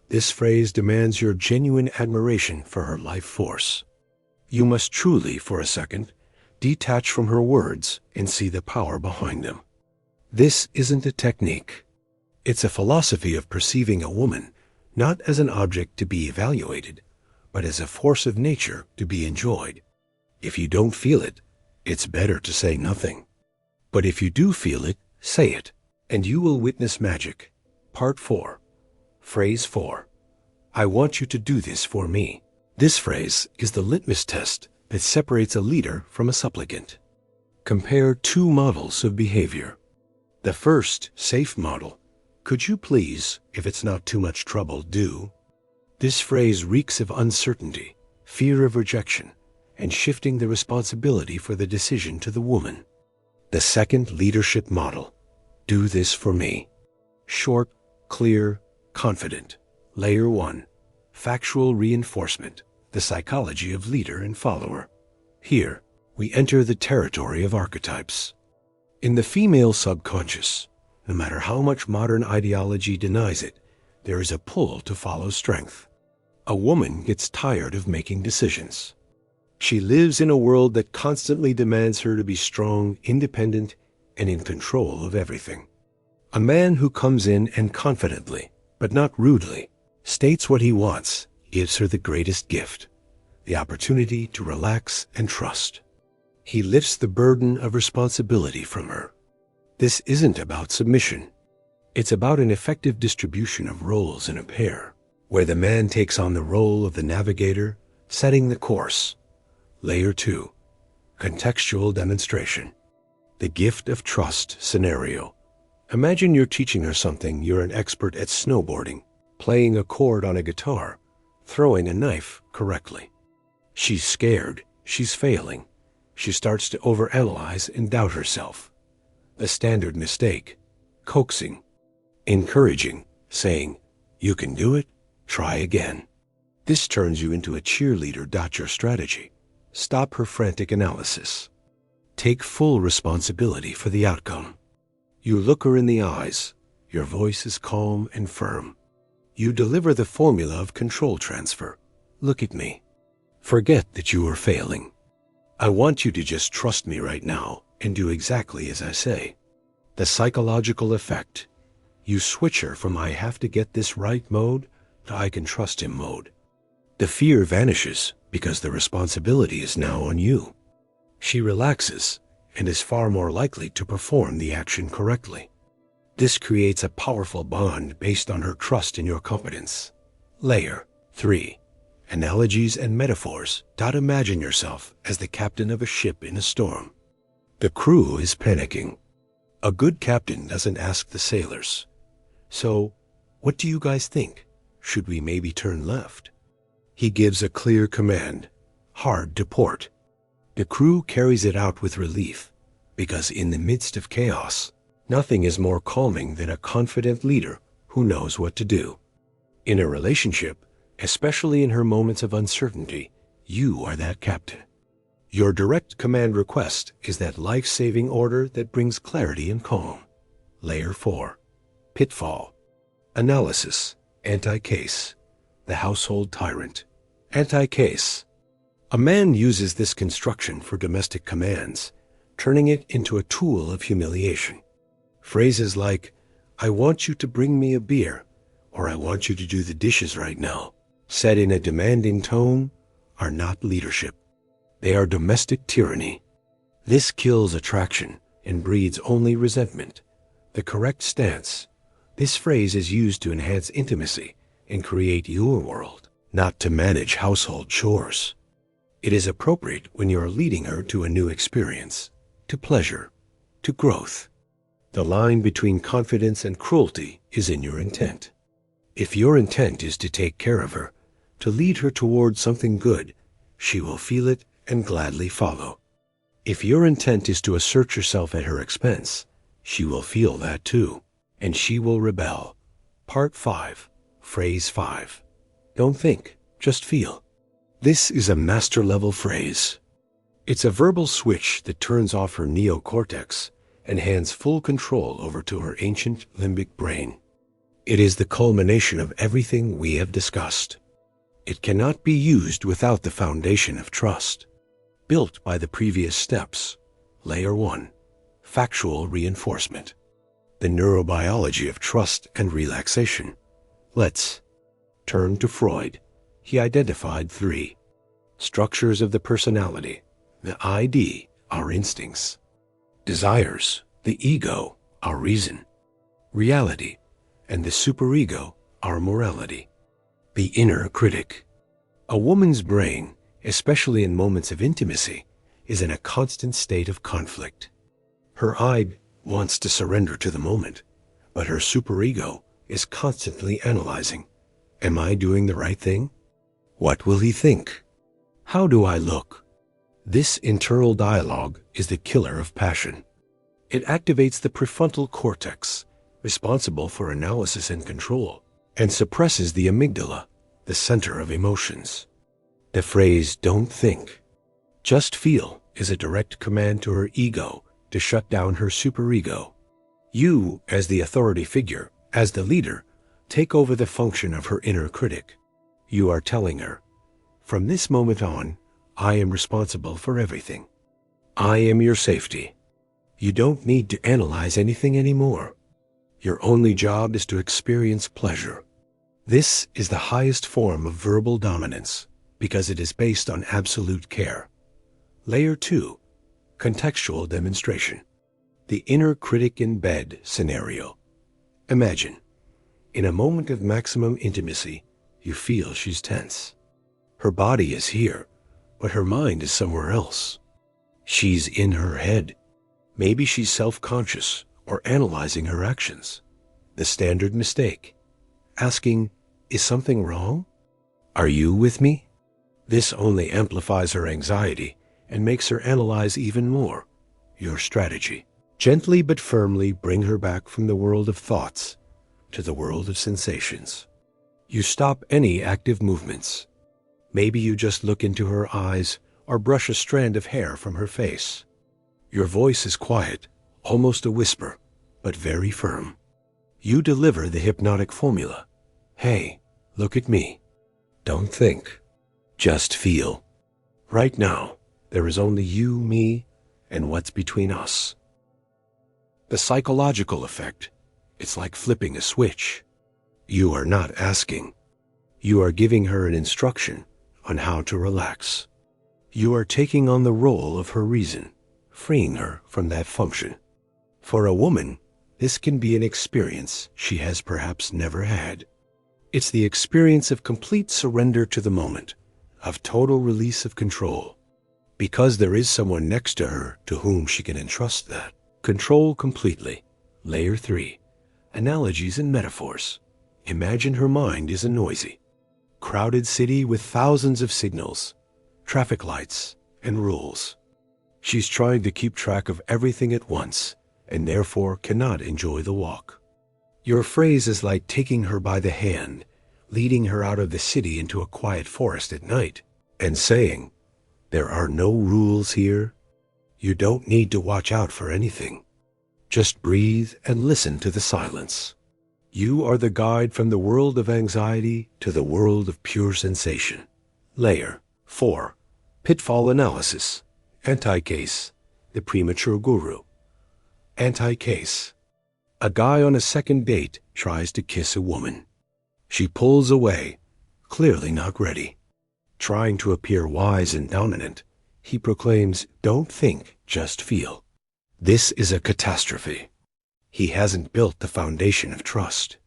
This phrase demands your genuine admiration for her life force. You must truly, for a second, detach from her words and see the power behind them. This isn't a technique. It's a philosophy of perceiving a woman not as an object to be evaluated, but as a force of nature to be enjoyed. If you don't feel it, it's better to say nothing. But if you do feel it, say it, and you will witness magic. Part 4. Phrase 4. I want you to do this for me. This phrase is the litmus test that separates a leader from a supplicant. Compare two models of behavior. The first, safe model. Could you please, if it's not too much trouble, do? This phrase reeks of uncertainty, fear of rejection, and shifting the responsibility for the decision to the woman. The second, leadership model. Do this for me. Short, clear, confident. Layer 1. Factual reinforcement, the psychology of leader and follower. Here, we enter the territory of archetypes. In the female subconscious, no matter how much modern ideology denies it, there is a pull to follow strength. A woman gets tired of making decisions. She lives in a world that constantly demands her to be strong, independent, and in control of everything. A man who comes in and confidently, but not rudely, states what he wants gives her the greatest gift, the opportunity to relax and trust. He lifts the burden of responsibility from her. This isn't about submission. It's about an effective distribution of roles in a pair, where the man takes on the role of the navigator, setting the course. Layer 2. Contextual demonstration. The gift of trust scenario. Imagine you're teaching her something. You're an expert at snowboarding, playing a chord on a guitar, throwing a knife correctly. She's scared. She's failing. She starts to overanalyze and doubt herself. The standard mistake: coaxing, encouraging, saying, "You can do it, try again." This turns you into a cheerleader. Your strategy: stop her frantic analysis. Take full responsibility for the outcome. You look her in the eyes. Your voice is calm and firm. You deliver the formula of control transfer. "Look at me. Forget that you are failing. I want you to just trust me right now and do exactly as I say." The psychological effect: you switch her from "I have to get this right" mode to "I can trust him" mode. The fear vanishes because the responsibility is now on you. She relaxes and is far more likely to perform the action correctly. This creates a powerful bond based on her trust in your competence. Layer 3. Analogies and metaphors. Imagine yourself as the captain of a ship in a storm. The crew is panicking. A good captain doesn't ask the sailors, "So, what do you guys think? Should we maybe turn left?" He gives a clear command: hard to port. The crew carries it out with relief, because in the midst of chaos, nothing is more calming than a confident leader who knows what to do. In a relationship, especially in her moments of uncertainty, you are that captain. Your direct command request is that life-saving order that brings clarity and calm. Layer 4. Pitfall. Analysis. Anti-case. The household tyrant. Anti-case. A man uses this construction for domestic commands, turning it into a tool of humiliation. Phrases like, "I want you to bring me a beer," or "I want you to do the dishes right now," said in a demanding tone, are not leadership. They are domestic tyranny. This kills attraction and breeds only resentment. The correct stance: this phrase is used to enhance intimacy and create your world, not to manage household chores. It is appropriate when you are leading her to a new experience, to pleasure, to growth. The line between confidence and cruelty is in your intent. If your intent is to take care of her, to lead her towards something good, she will feel it and gladly follow. If your intent is to assert yourself at her expense, she will feel that too, and she will rebel. Part 5, Phrase 5. Don't think, just feel. This is a master-level phrase. It's a verbal switch that turns off her neocortex and hands full control over to her ancient limbic brain. It is the culmination of everything we have discussed. It cannot be used without the foundation of trust, built by the previous steps. Layer 1. Factual reinforcement. The neurobiology of trust and relaxation. Let's turn to Freud. He identified 3 structures of the personality: the ID, our instincts; desires, the ego, our reason; reality, and the superego, our morality. The inner critic. A woman's brain, especially in moments of intimacy, is in a constant state of conflict. Her I wants to surrender to the moment, but her superego is constantly analyzing. Am I doing the right thing? What will he think? How do I look? This internal dialogue is the killer of passion. It activates the prefrontal cortex, responsible for analysis and control, and suppresses the amygdala, the center of emotions. The phrase, "don't think, just feel," is a direct command to her ego to shut down her superego. You, as the authority figure, as the leader, take over the function of her inner critic. You are telling her, "From this moment on, I am responsible for everything. I am your safety. You don't need to analyze anything anymore. Your only job is to experience pleasure." This is the highest form of verbal dominance because it is based on absolute care. Layer 2. Contextual demonstration. The inner critic in bed scenario. Imagine, in a moment of maximum intimacy, you feel she's tense. Her body is here, but her mind is somewhere else. She's in her head. Maybe she's self-conscious or analyzing her actions. The standard mistake. Asking, is something wrong? Are you with me? This only amplifies her anxiety and makes her analyze even more. Your strategy. Gently but firmly bring her back from the world of thoughts to the world of sensations. You stop any active movements. Maybe you just look into her eyes or brush a strand of hair from her face. Your voice is quiet, almost a whisper, but very firm. You deliver the hypnotic formula. Hey, look at me. Don't think. Just feel. Right now, there is only you, me, and what's between us. The psychological effect. It's like flipping a switch. You are not asking. You are giving her an instruction on how to relax. You are taking on the role of her reason, freeing her from that function. For a woman, this can be an experience she has perhaps never had. It's the experience of complete surrender to the moment, of total release of control, because there is someone next to her to whom she can entrust that. Control completely. Layer 3. Analogies and metaphors. Imagine her mind is a noisy, crowded city with thousands of signals, traffic lights, and rules. She's trying to keep track of everything at once, and therefore cannot enjoy the walk. Your phrase is like taking her by the hand, leading her out of the city into a quiet forest at night, and saying, there are no rules here. You don't need to watch out for anything. Just breathe and listen to the silence. You are the guide from the world of anxiety to the world of pure sensation. Layer 4. Pitfall analysis. Anti-case. The premature guru. Anti-case. A guy on a second date tries to kiss a woman. She pulls away, clearly not ready. Trying to appear wise and dominant, he proclaims, don't think, just feel. This is a catastrophe. He hasn't built the foundation of trust.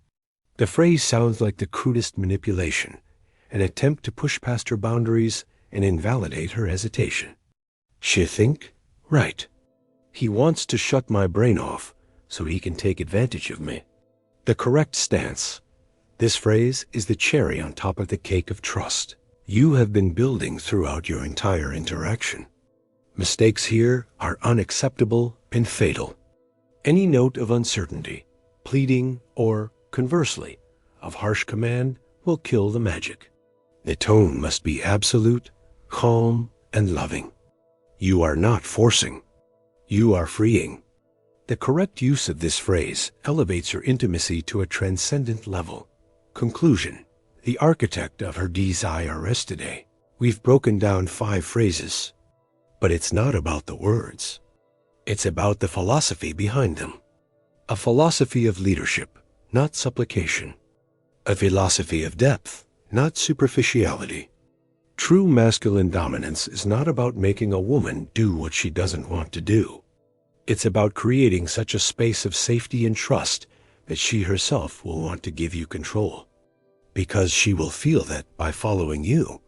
The phrase sounds like the crudest manipulation, an attempt to push past her boundaries and invalidate her hesitation. She think? Right. He wants to shut my brain off so he can take advantage of me. The correct stance. This phrase is the cherry on top of the cake of trust you have been building throughout your entire interaction. Mistakes here are unacceptable and fatal. Any note of uncertainty, pleading, or, conversely, of harsh command will kill the magic. The tone must be absolute, calm, and loving. You are not forcing. You are freeing. The correct use of this phrase elevates your intimacy to a transcendent level. Conclusion. The architect of her desire is today. We've broken down 5 phrases, but it's not about the words. It's about the philosophy behind them. A philosophy of leadership, not supplication. A philosophy of depth, not superficiality. True masculine dominance is not about making a woman do what she doesn't want to do. It's about creating such a space of safety and trust that she herself will want to give you control. Because she will feel that by following you,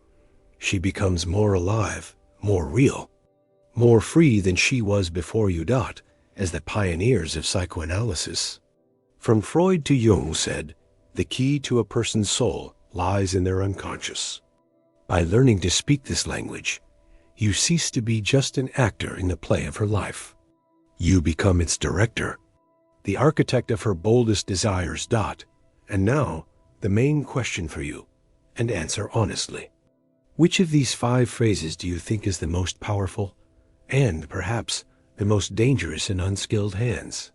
she becomes more alive, more real, more free than she was before you, as the pioneers of psychoanalysis. From Freud to Jung said, the key to a person's soul lies in their unconscious. By learning to speak this language, you cease to be just an actor in the play of her life. You become its director, the architect of her boldest desires. And now, the main question for you, and answer honestly. Which of these 5 phrases do you think is the most powerful, and perhaps the most dangerous in unskilled hands?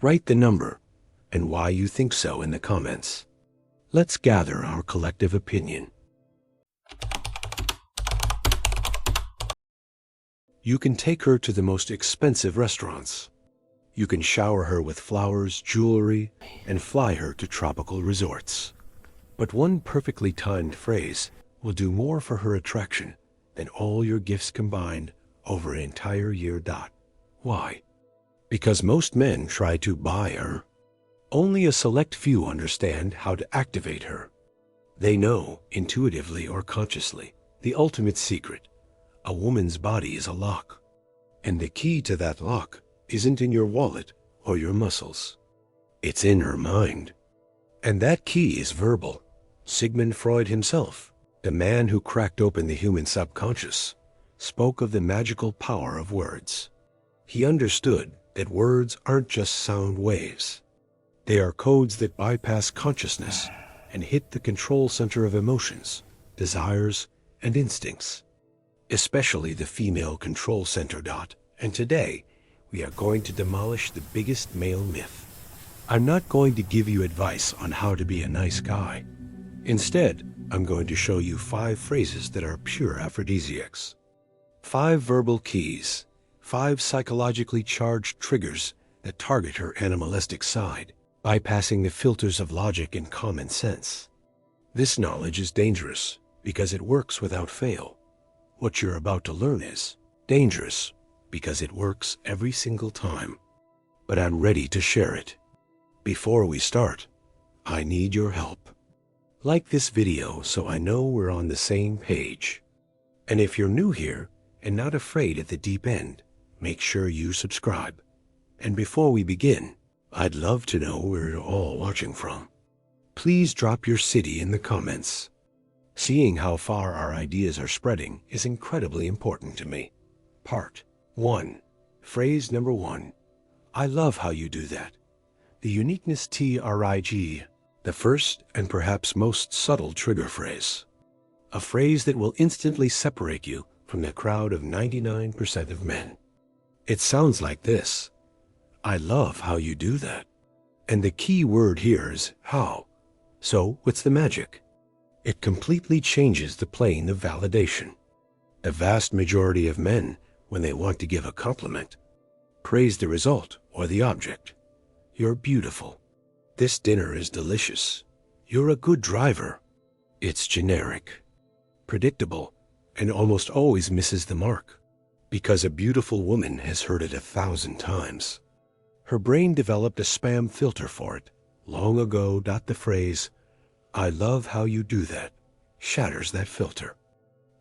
Write the number and why you think so in the comments. Let's gather our collective opinion. You can take her to the most expensive restaurants. You can shower her with flowers, jewelry, and fly her to tropical resorts. But one perfectly timed phrase will do more for her attraction than all your gifts combined over an entire year. Why? Because most men try to buy her. Only a select few understand how to activate her. They know, intuitively or consciously, the ultimate secret. A woman's body is a lock. And the key to that lock isn't in your wallet or your muscles. It's in her mind. And that key is verbal. Sigmund Freud himself, the man who cracked open the human subconscious, spoke of the magical power of words. He understood that words aren't just sound waves. They are codes that bypass consciousness and hit the control center of emotions, desires, and instincts, especially the female control center. And today, we are going to demolish the biggest male myth. I'm not going to give you advice on how to be a nice guy. Instead, I'm going to show you 5 phrases that are pure aphrodisiacs. 5 verbal keys, 5 psychologically charged triggers that target her animalistic side, bypassing the filters of logic and common sense. This knowledge is dangerous because it works without fail. What you're about to learn is dangerous because it works every single time. But I'm ready to share it. Before we start, I need your help. Like this video so I know we're on the same page. And if you're new here and not afraid at the deep end, make sure you subscribe. And before we begin, I'd love to know where you're all watching from. Please drop your city in the comments. Seeing how far our ideas are spreading is incredibly important to me. Part 1. Phrase number 1. I love how you do that. The uniqueness TRIG, the first and perhaps most subtle trigger phrase. A phrase that will instantly separate you from the crowd of 99% of men. It sounds like this. I love how you do that. And the key word here is how. So what's the magic? It completely changes the plane of validation. The vast majority of men, when they want to give a compliment, praise the result or the object. You're beautiful. This dinner is delicious. You're a good driver. It's generic, predictable, and almost always misses the mark. Because a beautiful woman has heard it 1,000 times. Her brain developed a spam filter for it long ago. The phrase, I love how you do that, shatters that filter.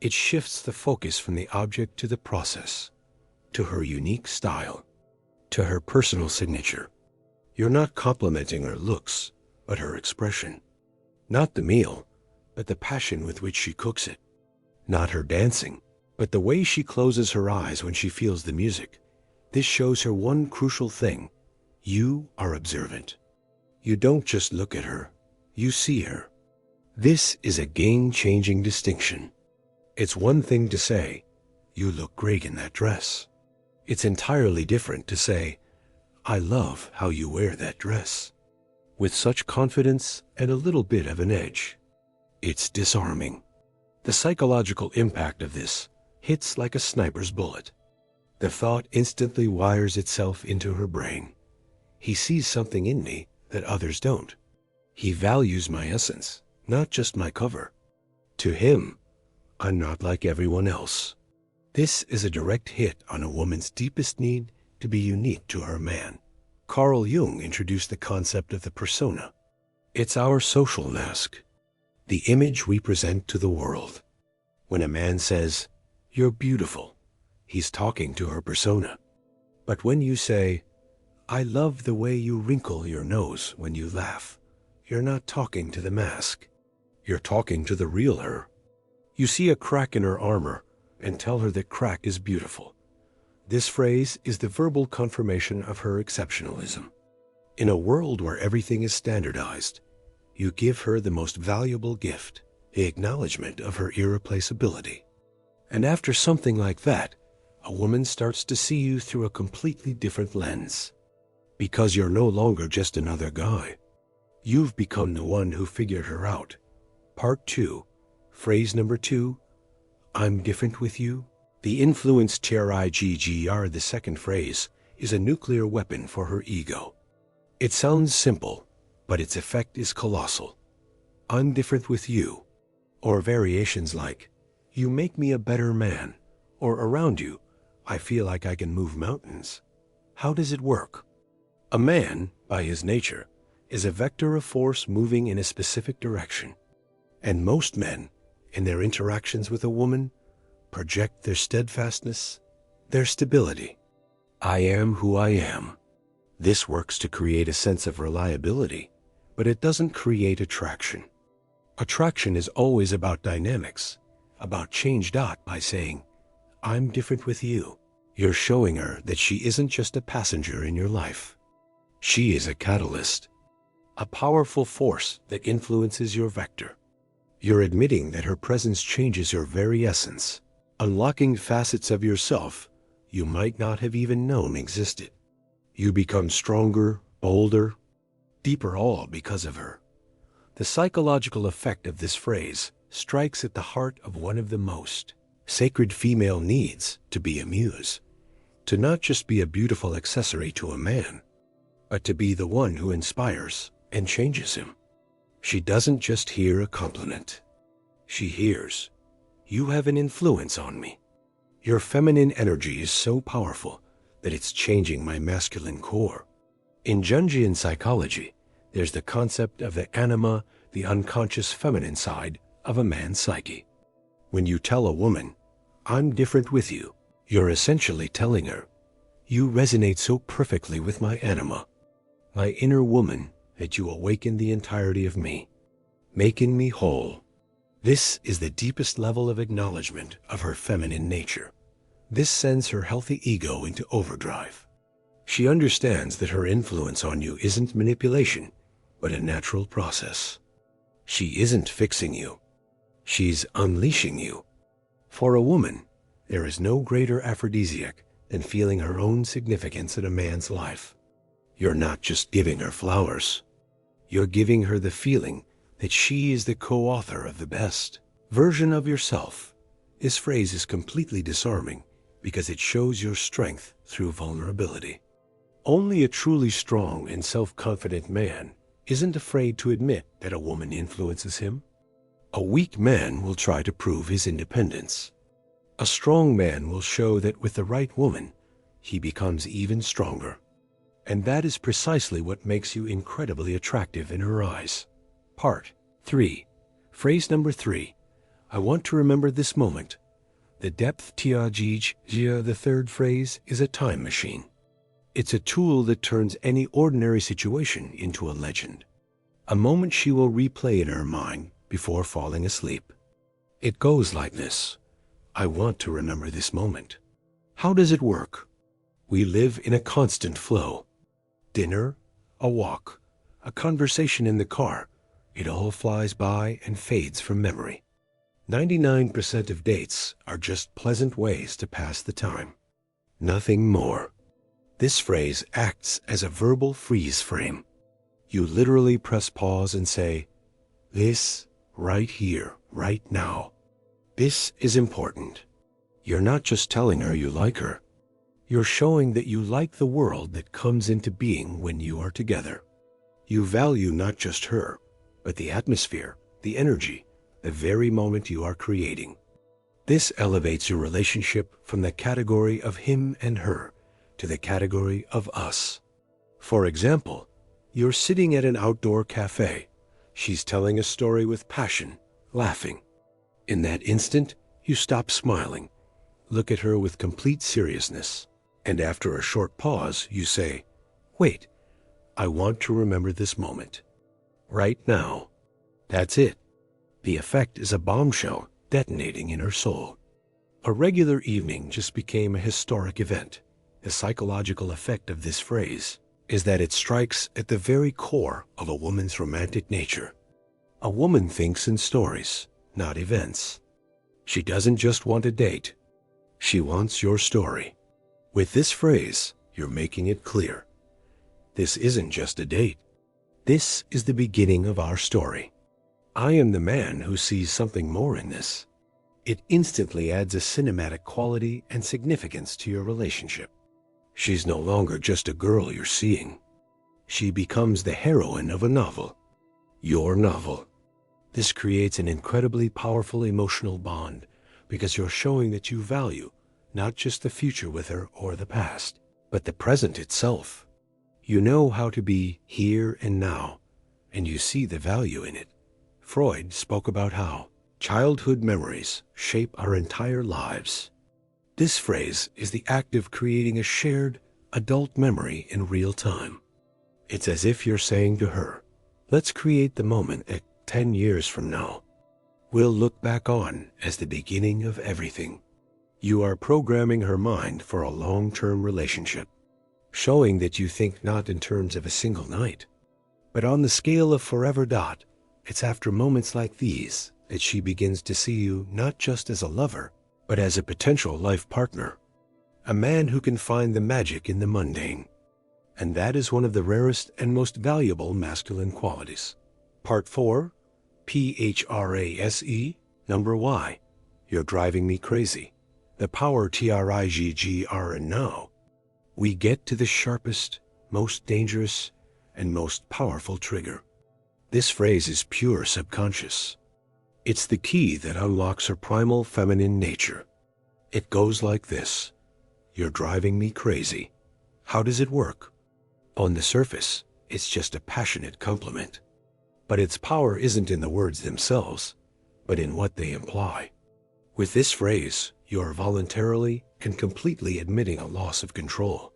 It shifts the focus from the object to the process, to her unique style, to her personal signature. You're not complimenting her looks, but her expression. Not the meal, but the passion with which she cooks it. Not her dancing, but the way she closes her eyes when she feels the music. This shows her one crucial thing. You are observant. You don't just look at her, you see her. This is a game-changing distinction. It's one thing to say, you look great in that dress. It's entirely different to say, I love how you wear that dress. With such confidence and a little bit of an edge. It's disarming. The psychological impact of this hits like a sniper's bullet. The thought instantly wires itself into her brain. He sees something in me that others don't. He values my essence, not just my cover. To him, I'm not like everyone else. This is a direct hit on a woman's deepest need to be unique to her man. Carl Jung introduced the concept of the persona. It's our social mask, the image we present to the world. When a man says, you're beautiful, he's talking to her persona. But when you say, I love the way you wrinkle your nose when you laugh, you're not talking to the mask. You're talking to the real her. You see a crack in her armor and tell her that crack is beautiful. This phrase is the verbal confirmation of her exceptionalism. In a world where everything is standardized, you give her the most valuable gift, the acknowledgement of her irreplaceability. And after something like that, a woman starts to see you through a completely different lens. Because you're no longer just another guy. You've become the one who figured her out. Part 2, phrase number 2, I'm different with you. The influence TRIGGR, the second phrase, is a nuclear weapon for her ego. It sounds simple, but its effect is colossal. I'm different with you. Or variations like, you make me a better man. Or around you, I feel like I can move mountains. How does it work? A man, by his nature, is a vector of force moving in a specific direction. And most men, in their interactions with a woman, project their steadfastness, their stability. I am who I am. This works to create a sense of reliability, but it doesn't create attraction. Attraction is always about dynamics, about change. By saying, I'm different with you, you're showing her that she isn't just a passenger in your life. She is a catalyst, a powerful force that influences your vector. You're admitting that her presence changes your very essence, unlocking facets of yourself you might not have even known existed. You become stronger, bolder, deeper, all because of her. The psychological effect of this phrase strikes at the heart of one of the most sacred female needs, to be a muse, to not just be a beautiful accessory to a man, but to be the one who inspires and changes him. She doesn't just hear a compliment. She hears, you have an influence on me. Your feminine energy is so powerful that it's changing my masculine core. In Jungian psychology, there's the concept of the anima, the unconscious feminine side of a man's psyche. When you tell a woman, I'm different with you, you're essentially telling her, you resonate so perfectly with my anima, my inner woman, that you awaken the entirety of me, making me whole. This is the deepest level of acknowledgement of her feminine nature. This sends her healthy ego into overdrive. She understands that her influence on you isn't manipulation, but a natural process. She isn't fixing you. She's unleashing you. For a woman, there is no greater aphrodisiac than feeling her own significance in a man's life. You're not just giving her flowers. You're giving her the feeling that she is the co-author of the best version of yourself. This phrase is completely disarming because it shows your strength through vulnerability. Only a truly strong and self-confident man isn't afraid to admit that a woman influences him. A weak man will try to prove his independence. A strong man will show that with the right woman, he becomes even stronger. And that is precisely what makes you incredibly attractive in her eyes. Part 3. Phrase number 3. I want to remember this moment. The depth tiajij, the third phrase, is a time machine. It's a tool that turns any ordinary situation into a legend. A moment she will replay in her mind before falling asleep. It goes like this. I want to remember this moment. How does it work? We live in a constant flow. Dinner, a walk, a conversation in the car. It all flies by and fades from memory. 99% of dates are just pleasant ways to pass the time. Nothing more. This phrase acts as a verbal freeze frame. You literally press pause and say, this, right here, right now. This is important. You're not just telling her you like her. You're showing that you like the world that comes into being when you are together. You value not just her, but the atmosphere, the energy, the very moment you are creating. This elevates your relationship from the category of him and her to the category of us. For example, you're sitting at an outdoor cafe. She's telling a story with passion, laughing. In that instant, you stop smiling, look at her with complete seriousness, and after a short pause, you say, wait, I want to remember this moment. Right now. That's it. The effect is a bombshell detonating in her soul. A regular evening just became a historic event. The psychological effect of this phrase is that it strikes at the very core of a woman's romantic nature. A woman thinks in stories, not events. She doesn't just want a date. She wants your story. With this phrase, you're making it clear. This isn't just a date. This is the beginning of our story. I am the man who sees something more in this. It instantly adds a cinematic quality and significance to your relationship. She's no longer just a girl you're seeing. She becomes the heroine of a novel. Your novel. This creates an incredibly powerful emotional bond because you're showing that you value not just the future with her or the past, but the present itself. You know how to be here and now, and you see the value in it. Freud spoke about how childhood memories shape our entire lives. This phrase is the act of creating a shared adult memory in real time. It's as if you're saying to her, let's create the moment that 10 years from now we'll look back on as the beginning of everything. You are programming her mind for a long-term relationship, showing that you think not in terms of a single night, but on the scale of forever. It's after moments like these that she begins to see you not just as a lover, but as a potential life partner, a man who can find the magic in the mundane. And that is one of the rarest and most valuable masculine qualities. Part 4, PHRASE, number Y. You're driving me crazy. The power TRIGGR and now. We get to the sharpest, most dangerous, and most powerful trigger. This phrase is pure subconscious. It's the key that unlocks her primal feminine nature. It goes like this. You're driving me crazy. How does it work? On the surface, it's just a passionate compliment. But its power isn't in the words themselves, but in what they imply. With this phrase, you are voluntarily and completely admitting a loss of control.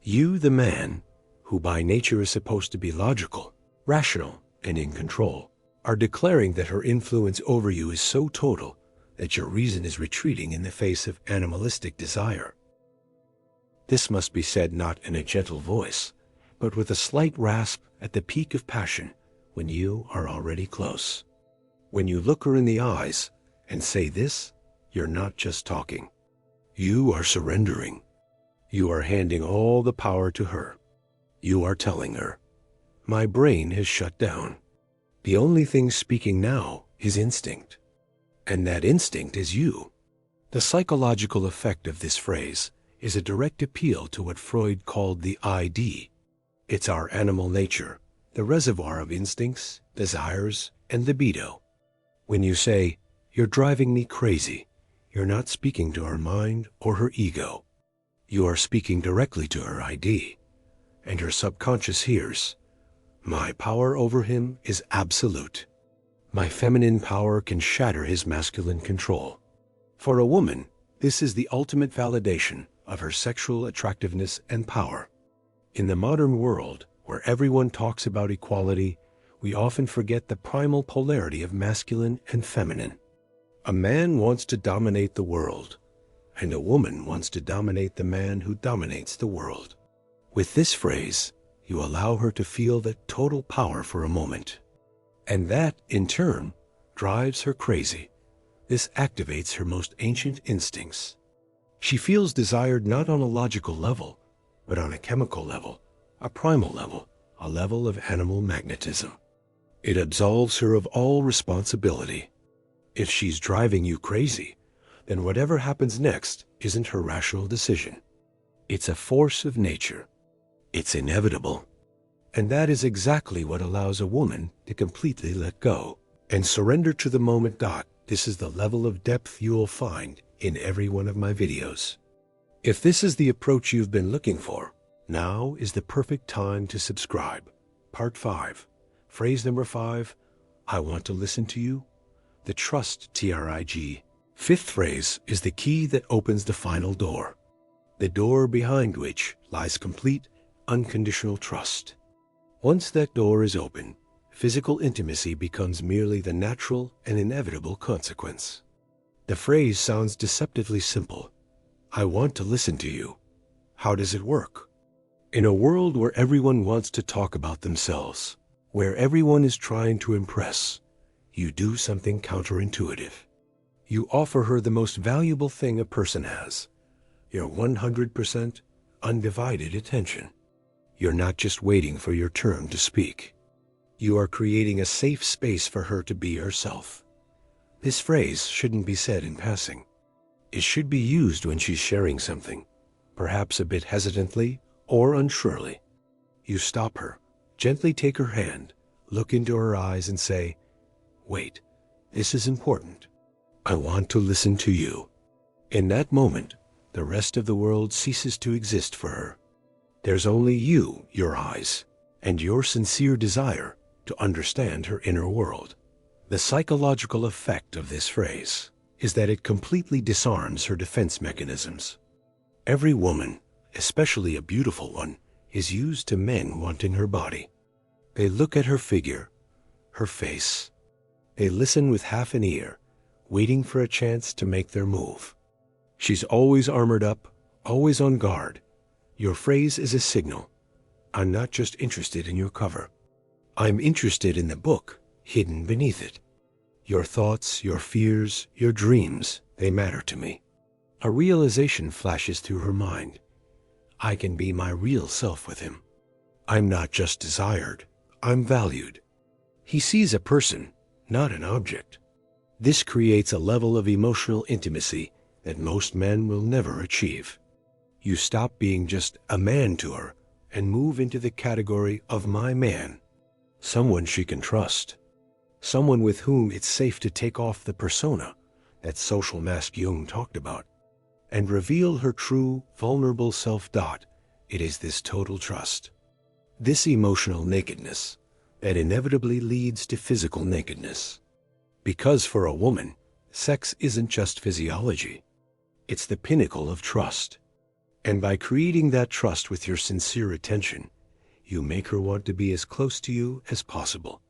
You, the man, who by nature is supposed to be logical, rational, and in control, are declaring that her influence over you is so total that your reason is retreating in the face of animalistic desire. This must be said not in a gentle voice, but with a slight rasp at the peak of passion when you are already close. When you look her in the eyes and say this, you're not just talking. You are surrendering. You are handing all the power to her. You are telling her, my brain has shut down. The only thing speaking now is instinct. And that instinct is you. The psychological effect of this phrase is a direct appeal to what Freud called the ID. It's our animal nature, the reservoir of instincts, desires, and libido. When you say, you're driving me crazy, you're not speaking to her mind or her ego. You are speaking directly to her ID. And her subconscious hears, my power over him is absolute. My feminine power can shatter his masculine control. For a woman, this is the ultimate validation of her sexual attractiveness and power. In the modern world, where everyone talks about equality, we often forget the primal polarity of masculine and feminine. A man wants to dominate the world, and a woman wants to dominate the man who dominates the world. With this phrase, you allow her to feel that total power for a moment. And that, in turn, drives her crazy. This activates her most ancient instincts. She feels desired not on a logical level, but on a chemical level, a primal level, a level of animal magnetism. It absolves her of all responsibility. If she's driving you crazy, then whatever happens next isn't her rational decision. It's a force of nature. It's inevitable. And that is exactly what allows a woman to completely let go and surrender to the moment. This is the level of depth you will find in every one of my videos. If this is the approach you've been looking for, now is the perfect time to subscribe. Part 5. Phrase number 5. I want to listen to you. The trust TRIG. Fifth phrase is the key that opens the final door. The door behind which lies complete, unconditional trust. Once that door is open, physical intimacy becomes merely the natural and inevitable consequence. The phrase sounds deceptively simple. I want to listen to you. How does it work? In a world where everyone wants to talk about themselves, where everyone is trying to impress, you do something counterintuitive. You offer her the most valuable thing a person has, your 100% undivided attention. You're not just waiting for your turn to speak. You are creating a safe space for her to be herself. This phrase shouldn't be said in passing. It should be used when she's sharing something, perhaps a bit hesitantly or unsurely. You stop her, gently take her hand, look into her eyes and say, wait, this is important. I want to listen to you. In that moment, the rest of the world ceases to exist for her. There's only you, your eyes, and your sincere desire to understand her inner world. The psychological effect of this phrase is that it completely disarms her defense mechanisms. Every woman, especially a beautiful one, is used to men wanting her body. They look at her figure, her face. They listen with half an ear, waiting for a chance to make their move. She's always armored up, always on guard. Your phrase is a signal. I'm not just interested in your cover. I'm interested in the book hidden beneath it. Your thoughts, your fears, your dreams, they matter to me. A realization flashes through her mind. I can be my real self with him. I'm not just desired, I'm valued. He sees a person, not an object. This creates a level of emotional intimacy that most men will never achieve. You stop being just a man to her and move into the category of my man, someone she can trust, someone with whom it's safe to take off the persona that social mask Jung talked about and reveal her true, vulnerable self. It is this total trust, this emotional nakedness, that inevitably leads to physical nakedness. Because for a woman, sex isn't just physiology. It's the pinnacle of trust. And by creating that trust with your sincere attention, you make her want to be as close to you as possible.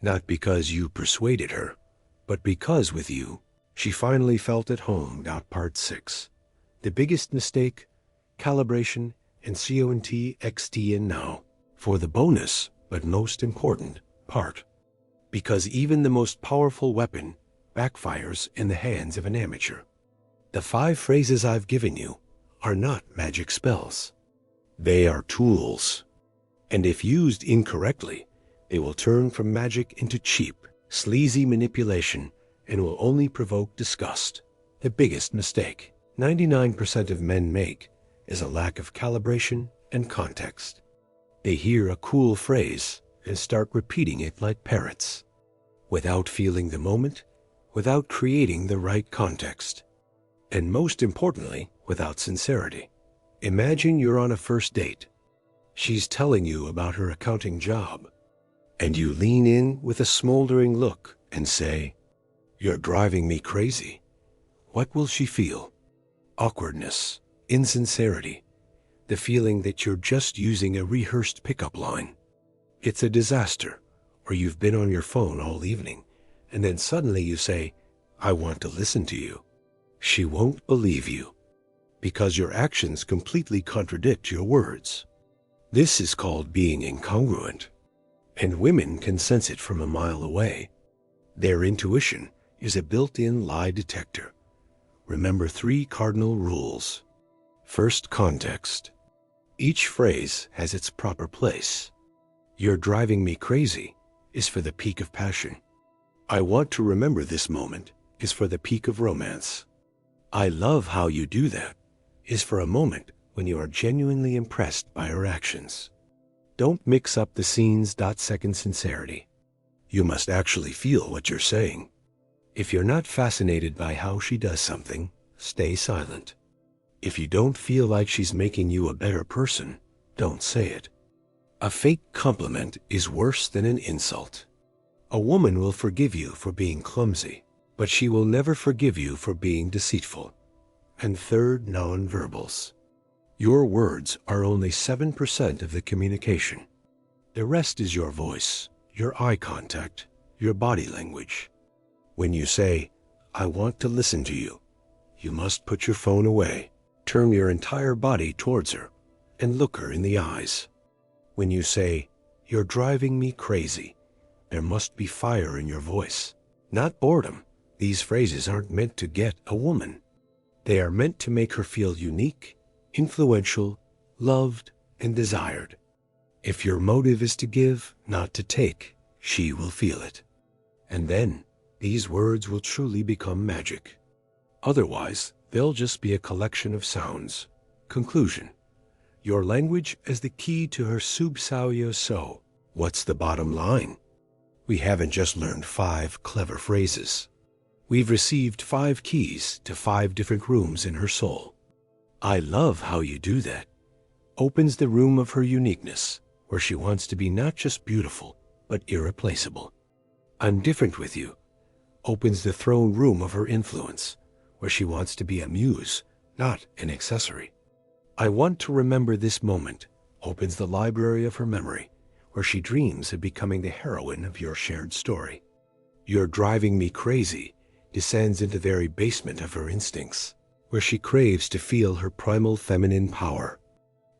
Not because you persuaded her, but because with you, she finally felt at home. Part 6. The biggest mistake, calibration, and context. And now, for the bonus, but most important, part. Because even the most powerful weapon backfires in the hands of an amateur. The 5 phrases I've given you are not magic spells. They are tools. And if used incorrectly, they will turn from magic into cheap, sleazy manipulation and will only provoke disgust. The biggest mistake 99% of men make is a lack of calibration and context. They hear a cool phrase and start repeating it like parrots, without feeling the moment, without creating the right context, and most importantly, without sincerity. Imagine you're on a first date. She's telling you about her accounting job, and you lean in with a smoldering look and say, "You're driving me crazy." What will she feel? Awkwardness, insincerity, the feeling that you're just using a rehearsed pickup line. It's a disaster, or you've been on your phone all evening, and then suddenly you say, "I want to listen to you." She won't believe you, because your actions completely contradict your words. This is called being incongruent, and women can sense it from a mile away. Their intuition is a built-in lie detector. Remember 3 cardinal rules. First, context. Each phrase has its proper place. "You're driving me crazy" is for the peak of passion. "I want to remember this moment" is for the peak of romance. "I love how you do that" is for a moment when you are genuinely impressed by her actions. Don't mix up the scenes. Second, sincerity. You must actually feel what you're saying. If you're not fascinated by how she does something, stay silent. If you don't feel like she's making you a better person, don't say it. A fake compliment is worse than an insult. A woman will forgive you for being clumsy, but she will never forgive you for being deceitful. And third, non-verbals. Your words are only 7% of the communication. The rest is your voice, your eye contact, your body language. When you say, "I want to listen to you," you must put your phone away, turn your entire body towards her, and look her in the eyes. When you say, "You're driving me crazy," there must be fire in your voice, not boredom. These phrases aren't meant to get a woman. They are meant to make her feel unique, influential, loved, and desired. If your motive is to give, not to take, she will feel it. And then, these words will truly become magic. Otherwise, they'll just be a collection of sounds. Conclusion. Your language is the key to her subsauyo so. What's the bottom line? We haven't just learned 5 clever phrases. We've received 5 keys to 5 different rooms in her soul. "I love how you do that." opens the room of her uniqueness, where she wants to be not just beautiful, but irreplaceable. I'm different with you opens the throne room of her influence, where she wants to be a muse, not an accessory. I want to remember this moment opens the library of her memory, where she dreams of becoming the heroine of your shared story. You're driving me crazy descends into the very basement of her instincts, where she craves to feel her primal feminine power.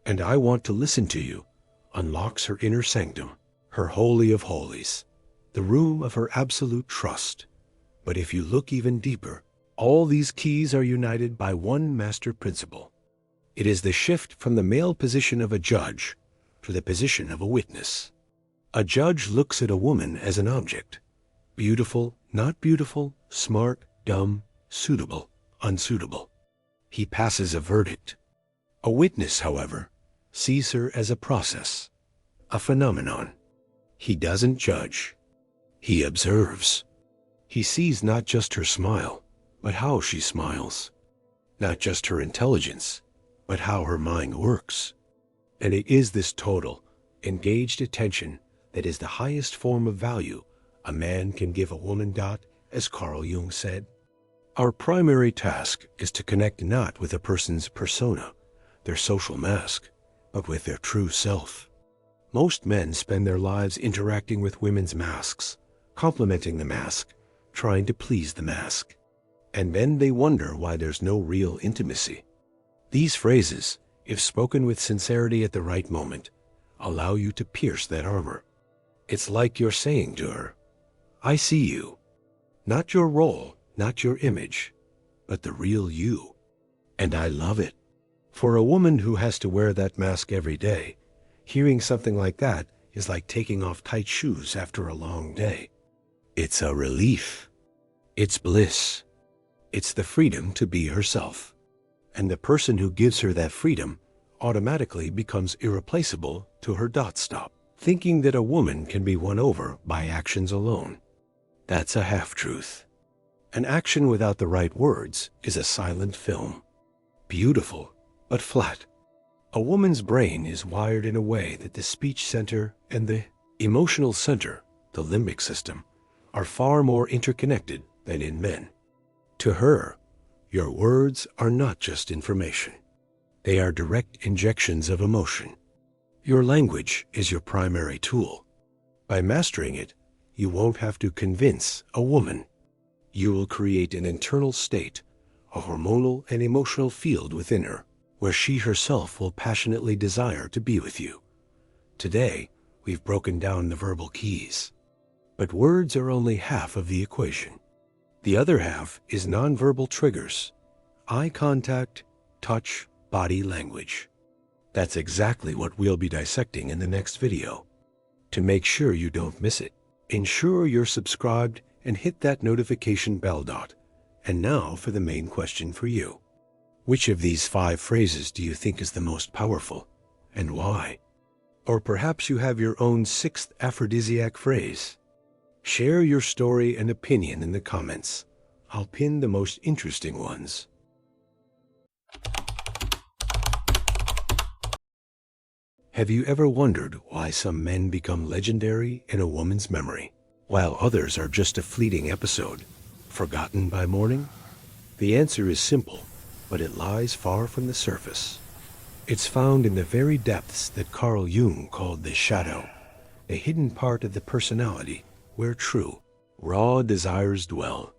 And I want to listen to you unlocks her inner sanctum, her holy of holies, the room of her absolute trust. But if you look even deeper, all these keys are united by one master principle. It is the shift from the male position of a judge to the position of a witness. A judge looks at a woman as an object. Beautiful, not beautiful, smart, dumb, suitable, unsuitable. He passes a verdict. A witness, however, sees her as a process, a phenomenon. He doesn't judge. He observes. He sees not just her smile, but how she smiles. Not just her intelligence, but how her mind works. And it is this total, engaged attention that is the highest form of value a man can give a woman. As Carl Jung said, our primary task is to connect not with a person's persona, their social mask, but with their true self. Most men spend their lives interacting with women's masks, complimenting the mask, trying to please the mask. And then they wonder why there's no real intimacy. These phrases, if spoken with sincerity at the right moment, allow you to pierce that armor. It's like you're saying to her, I see you. Not your role, not your image, but the real you. And I love it. For a woman who has to wear that mask every day, hearing something like that is like taking off tight shoes after a long day. It's a relief. It's bliss. It's the freedom to be herself. And the person who gives her that freedom automatically becomes irreplaceable to her stop, thinking that a woman can be won over by actions alone. That's a half-truth. An action without the right words is a silent film. Beautiful, but flat. A woman's brain is wired in a way that the speech center and the emotional center, the limbic system, are far more interconnected than in men. To her, your words are not just information. They are direct injections of emotion. Your language is your primary tool. By mastering it, you won't have to convince a woman. You will create an internal state, a hormonal and emotional field within her, where she herself will passionately desire to be with you. Today, we've broken down the verbal keys. But words are only half of the equation. The other half is nonverbal triggers, eye contact, touch, body language. That's exactly what we'll be dissecting in the next video. To make sure you don't miss it, ensure you're subscribed and hit that notification bell. And now for the main question for you. Which of these 5 phrases do you think is the most powerful, and why? Or perhaps you have your own 6th aphrodisiac phrase. Share your story and opinion in the comments. I'll pin the most interesting ones. Have you ever wondered why some men become legendary in a woman's memory, while others are just a fleeting episode, forgotten by morning? The answer is simple, but it lies far from the surface. It's found in the very depths that Carl Jung called the shadow, a hidden part of the personality where true, raw desires dwell.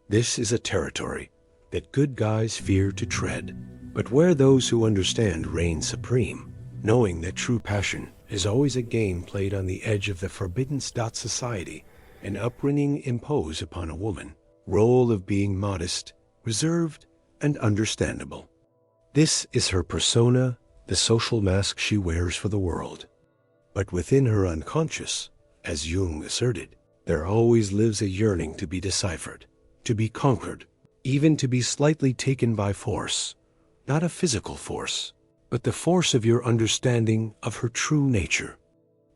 This is a territory that good guys fear to tread, but where those who understand reign supreme, knowing that true passion is always a game played on the edge of the forbidden society, an upbringing imposed upon a woman, role of being modest, reserved, and understandable. This is her persona, the social mask she wears for the world. But within her unconscious, as Jung asserted, there always lives a yearning to be deciphered, to be conquered, even to be slightly taken by force, not a physical force, but the force of your understanding of her true nature.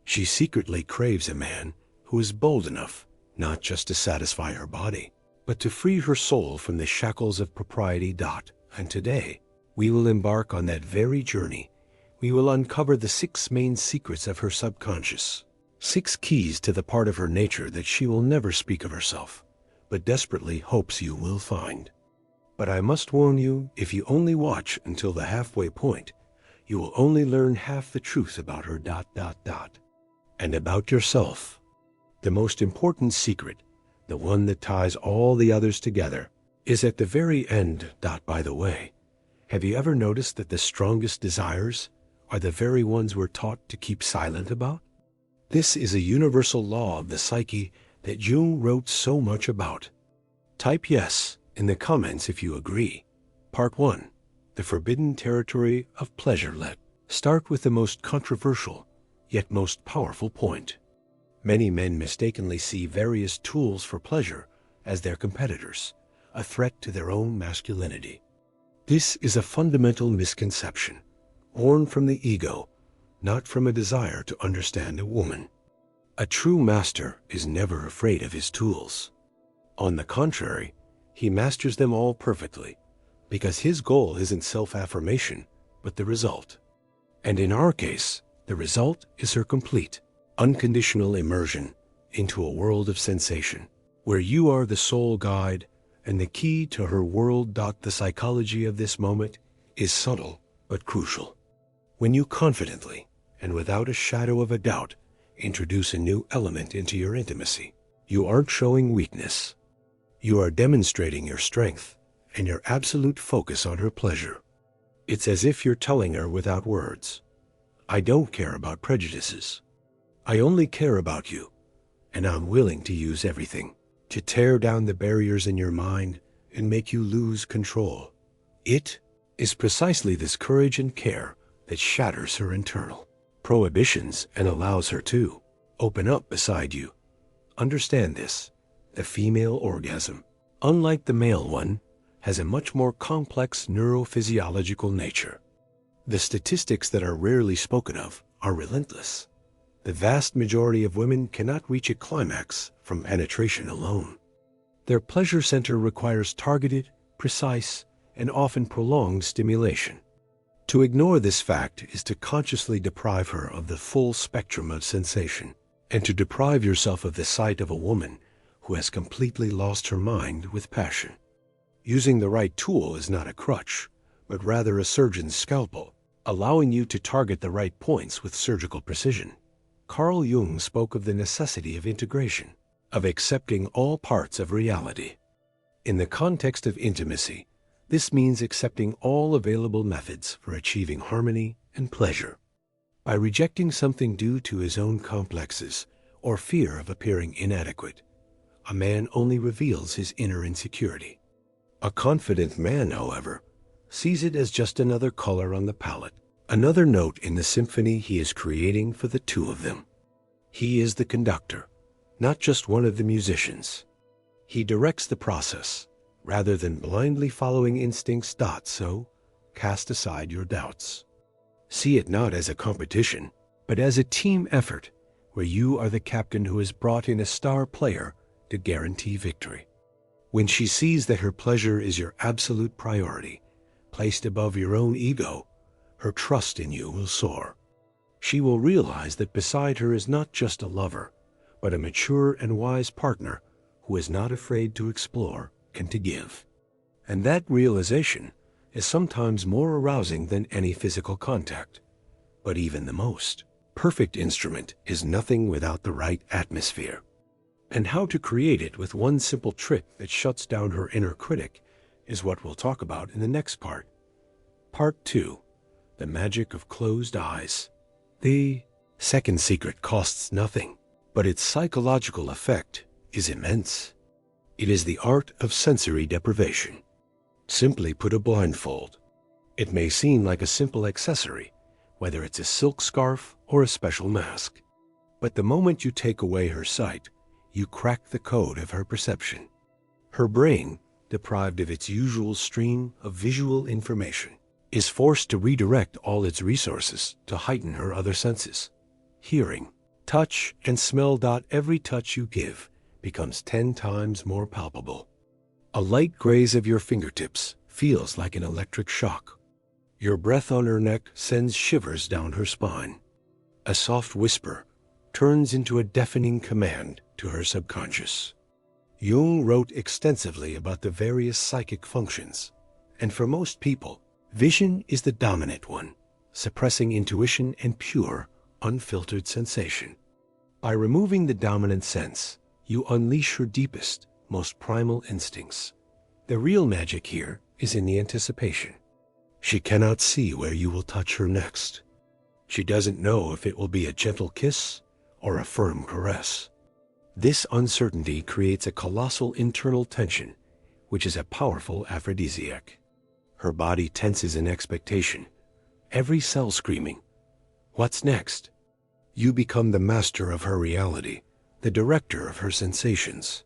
She secretly craves a man who is bold enough not just to satisfy her body, but to free her soul from the shackles of propriety. And today, we will embark on that very journey we will uncover the 6 main secrets of her subconscious. 6 keys to the part of her nature that she will never speak of herself, but desperately hopes you will find. But I must warn you, if you only watch until the halfway point, you will only learn half the truth about her ... and about yourself. The most important secret, the one that ties all the others together, is at the very end. By the way, have you ever noticed that the strongest desires are the very ones we're taught to keep silent about? This is a universal law of the psyche that Jung wrote so much about. Type yes in the comments if you agree. Part 1. The forbidden territory of pleasure. Let's start with the most controversial, yet most powerful point. Many men mistakenly see various tools for pleasure as their competitors, a threat to their own masculinity. This is a fundamental misconception, born from the ego, not from a desire to understand a woman. A true master is never afraid of his tools. On the contrary, he masters them all perfectly, because his goal isn't self-affirmation, but the result. And in our case, the result is her complete, unconditional immersion into a world of sensation, where you are the sole guide and the key to her world. The psychology of this moment is subtle but crucial. When you confidently, and without a shadow of a doubt, introduce a new element into your intimacy, you aren't showing weakness. You are demonstrating your strength and your absolute focus on her pleasure. It's as if you're telling her without words, I don't care about prejudices. I only care about you, and I'm willing to use everything to tear down the barriers in your mind and make you lose control. It is precisely this courage and care that shatters her internal prohibitions and allows her to open up beside you. Understand this, the female orgasm, unlike the male one, has a much more complex neurophysiological nature. The statistics that are rarely spoken of are relentless. The vast majority of women cannot reach a climax from penetration alone. Their pleasure center requires targeted, precise, and often prolonged stimulation. To ignore this fact is to consciously deprive her of the full spectrum of sensation, and to deprive yourself of the sight of a woman who has completely lost her mind with passion. Using the right tool is not a crutch, but rather a surgeon's scalpel, allowing you to target the right points with surgical precision. Carl Jung spoke of the necessity of integration, of accepting all parts of reality. In the context of intimacy, this means accepting all available methods for achieving harmony and pleasure. By rejecting something due to his own complexes or fear of appearing inadequate, a man only reveals his inner insecurity. A confident man, however, sees it as just another color on the palette, another note in the symphony he is creating for the two of them. He is the conductor, not just one of the musicians. He directs the process, rather than blindly following instincts. So, cast aside your doubts. See it not as a competition, but as a team effort, where you are the captain who has brought in a star player to guarantee victory. When she sees that her pleasure is your absolute priority, placed above your own ego, her trust in you will soar. She will realize that beside her is not just a lover, but a mature and wise partner who is not afraid to explore and to give. And that realization is sometimes more arousing than any physical contact. But even the most perfect instrument is nothing without the right atmosphere. And how to create it with one simple trick that shuts down her inner critic is what we'll talk about in the next part. Part 2. The magic of closed eyes. The second secret costs nothing, but its psychological effect is immense. It is the art of sensory deprivation. Simply put a blindfold. It may seem like a simple accessory, whether it's a silk scarf or a special mask. But the moment you take away her sight, you crack the code of her perception. Her brain, deprived of its usual stream of visual information, is forced to redirect all its resources to heighten her other senses. Hearing, touch, and smell. Every touch you give becomes 10 times more palpable. A light graze of your fingertips feels like an electric shock. Your breath on her neck sends shivers down her spine. A soft whisper turns into a deafening command to her subconscious. Jung wrote extensively about the various psychic functions, and for most people, vision is the dominant one, suppressing intuition and pure, unfiltered sensation. By removing the dominant sense, you unleash her deepest, most primal instincts. The real magic here is in the anticipation. She cannot see where you will touch her next. She doesn't know if it will be a gentle kiss or a firm caress. This uncertainty creates a colossal internal tension, which is a powerful aphrodisiac. Her body tenses in expectation, every cell screaming, "What's next?" You become the master of her reality, the director of her sensations.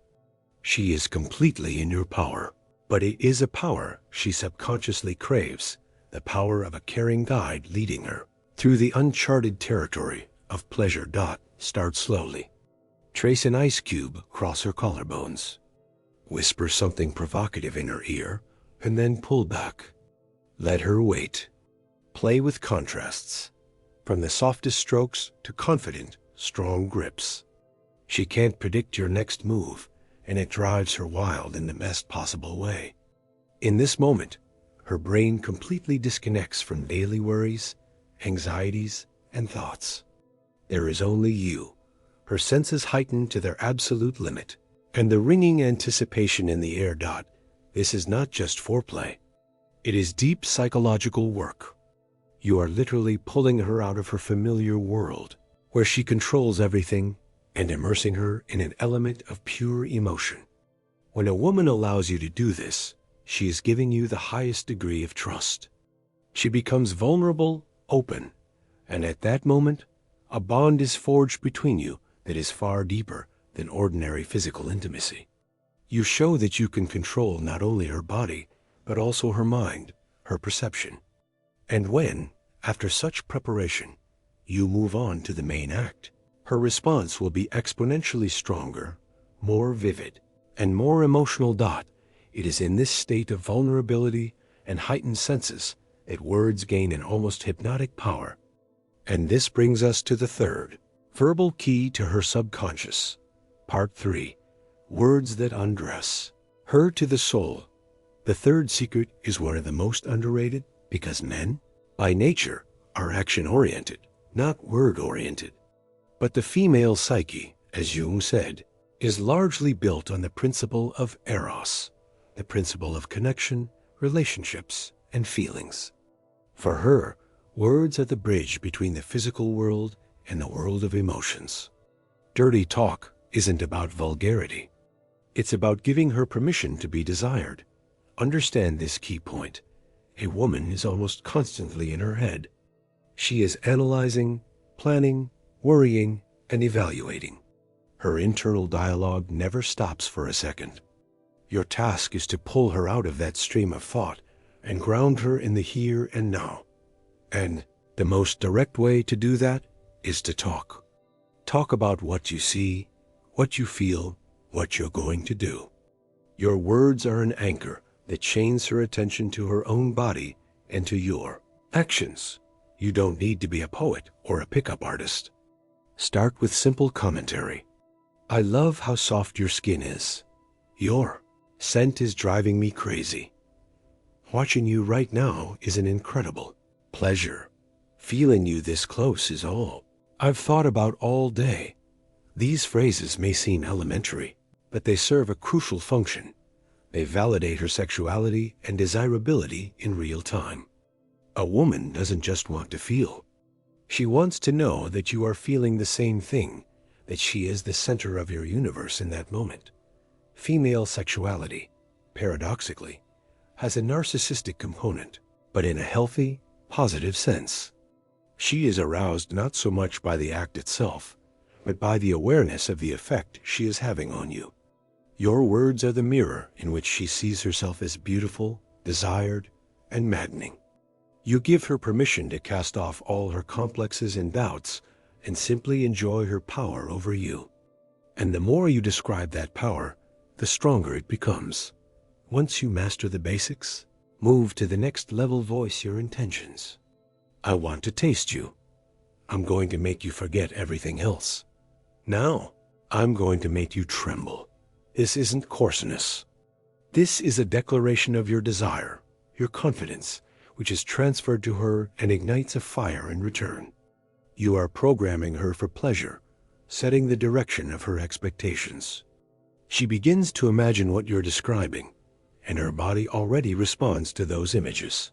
She is completely in your power, but it is a power she subconsciously craves, the power of a caring guide leading her through the uncharted territory of pleasure. Start slowly. Trace an ice cube across her collarbones. Whisper something provocative in her ear, and then pull back. Let her wait. Play with contrasts, from the softest strokes to confident, strong grips. She can't predict your next move, and it drives her wild in the best possible way. In this moment, her brain completely disconnects from daily worries, anxieties, and thoughts. There is only you, her senses heightened to their absolute limit, and the ringing anticipation in the air. This is not just foreplay. It is deep psychological work. You are literally pulling her out of her familiar world, where she controls everything, and immersing her in an element of pure emotion. When a woman allows you to do this, she is giving you the highest degree of trust. She becomes vulnerable, open, and at that moment, a bond is forged between you that is far deeper than ordinary physical intimacy. You show that you can control not only her body, but also her mind, her perception. And when, after such preparation, you move on to the main act, her response will be exponentially stronger, more vivid, and more emotional. It is in this state of vulnerability and heightened senses that words gain an almost hypnotic power. And this brings us to the third, verbal key to her subconscious. Part 3, words that undress her to the soul. The third secret is one of the most underrated because men, by nature, are action-oriented, not word-oriented. But the female psyche, as Jung said, is largely built on the principle of eros, the principle of connection, relationships, and feelings. For her, words are the bridge between the physical world and the world of emotions. Dirty talk isn't about vulgarity. It's about giving her permission to be desired. Understand this key point. A woman is almost constantly in her head. She is analyzing, planning, worrying, and evaluating. Her internal dialogue never stops for a second. Your task is to pull her out of that stream of thought and ground her in the here and now. And the most direct way to do that is to talk. Talk about what you see, what you feel, what you're going to do. Your words are an anchor that chains her attention to her own body and to your actions. You don't need to be a poet or a pickup artist. Start with simple commentary. I love how soft your skin is. Your scent is driving me crazy. Watching you right now is an incredible pleasure. Feeling you this close is all I've thought about all day. These phrases may seem elementary, but they serve a crucial function. They validate her sexuality and desirability in real time. A woman doesn't just want to feel. She wants to know that you are feeling the same thing, that she is the center of your universe in that moment. Female sexuality, paradoxically, has a narcissistic component, but in a healthy, positive sense. She is aroused not so much by the act itself, but by the awareness of the effect she is having on you. Your words are the mirror in which she sees herself as beautiful, desired, and maddening. You give her permission to cast off all her complexes and doubts and simply enjoy her power over you. And the more you describe that power, the stronger it becomes. Once you master the basics, Move to the next level, voice your intentions. I want to taste you. I'm going to make you forget everything else. Now, I'm going to make you tremble. This isn't coarseness. This is a declaration of your desire, your confidence, which is transferred to her and ignites a fire in return. You are programming her for pleasure, setting the direction of her expectations. She begins to imagine what you're describing, and her body already responds to those images.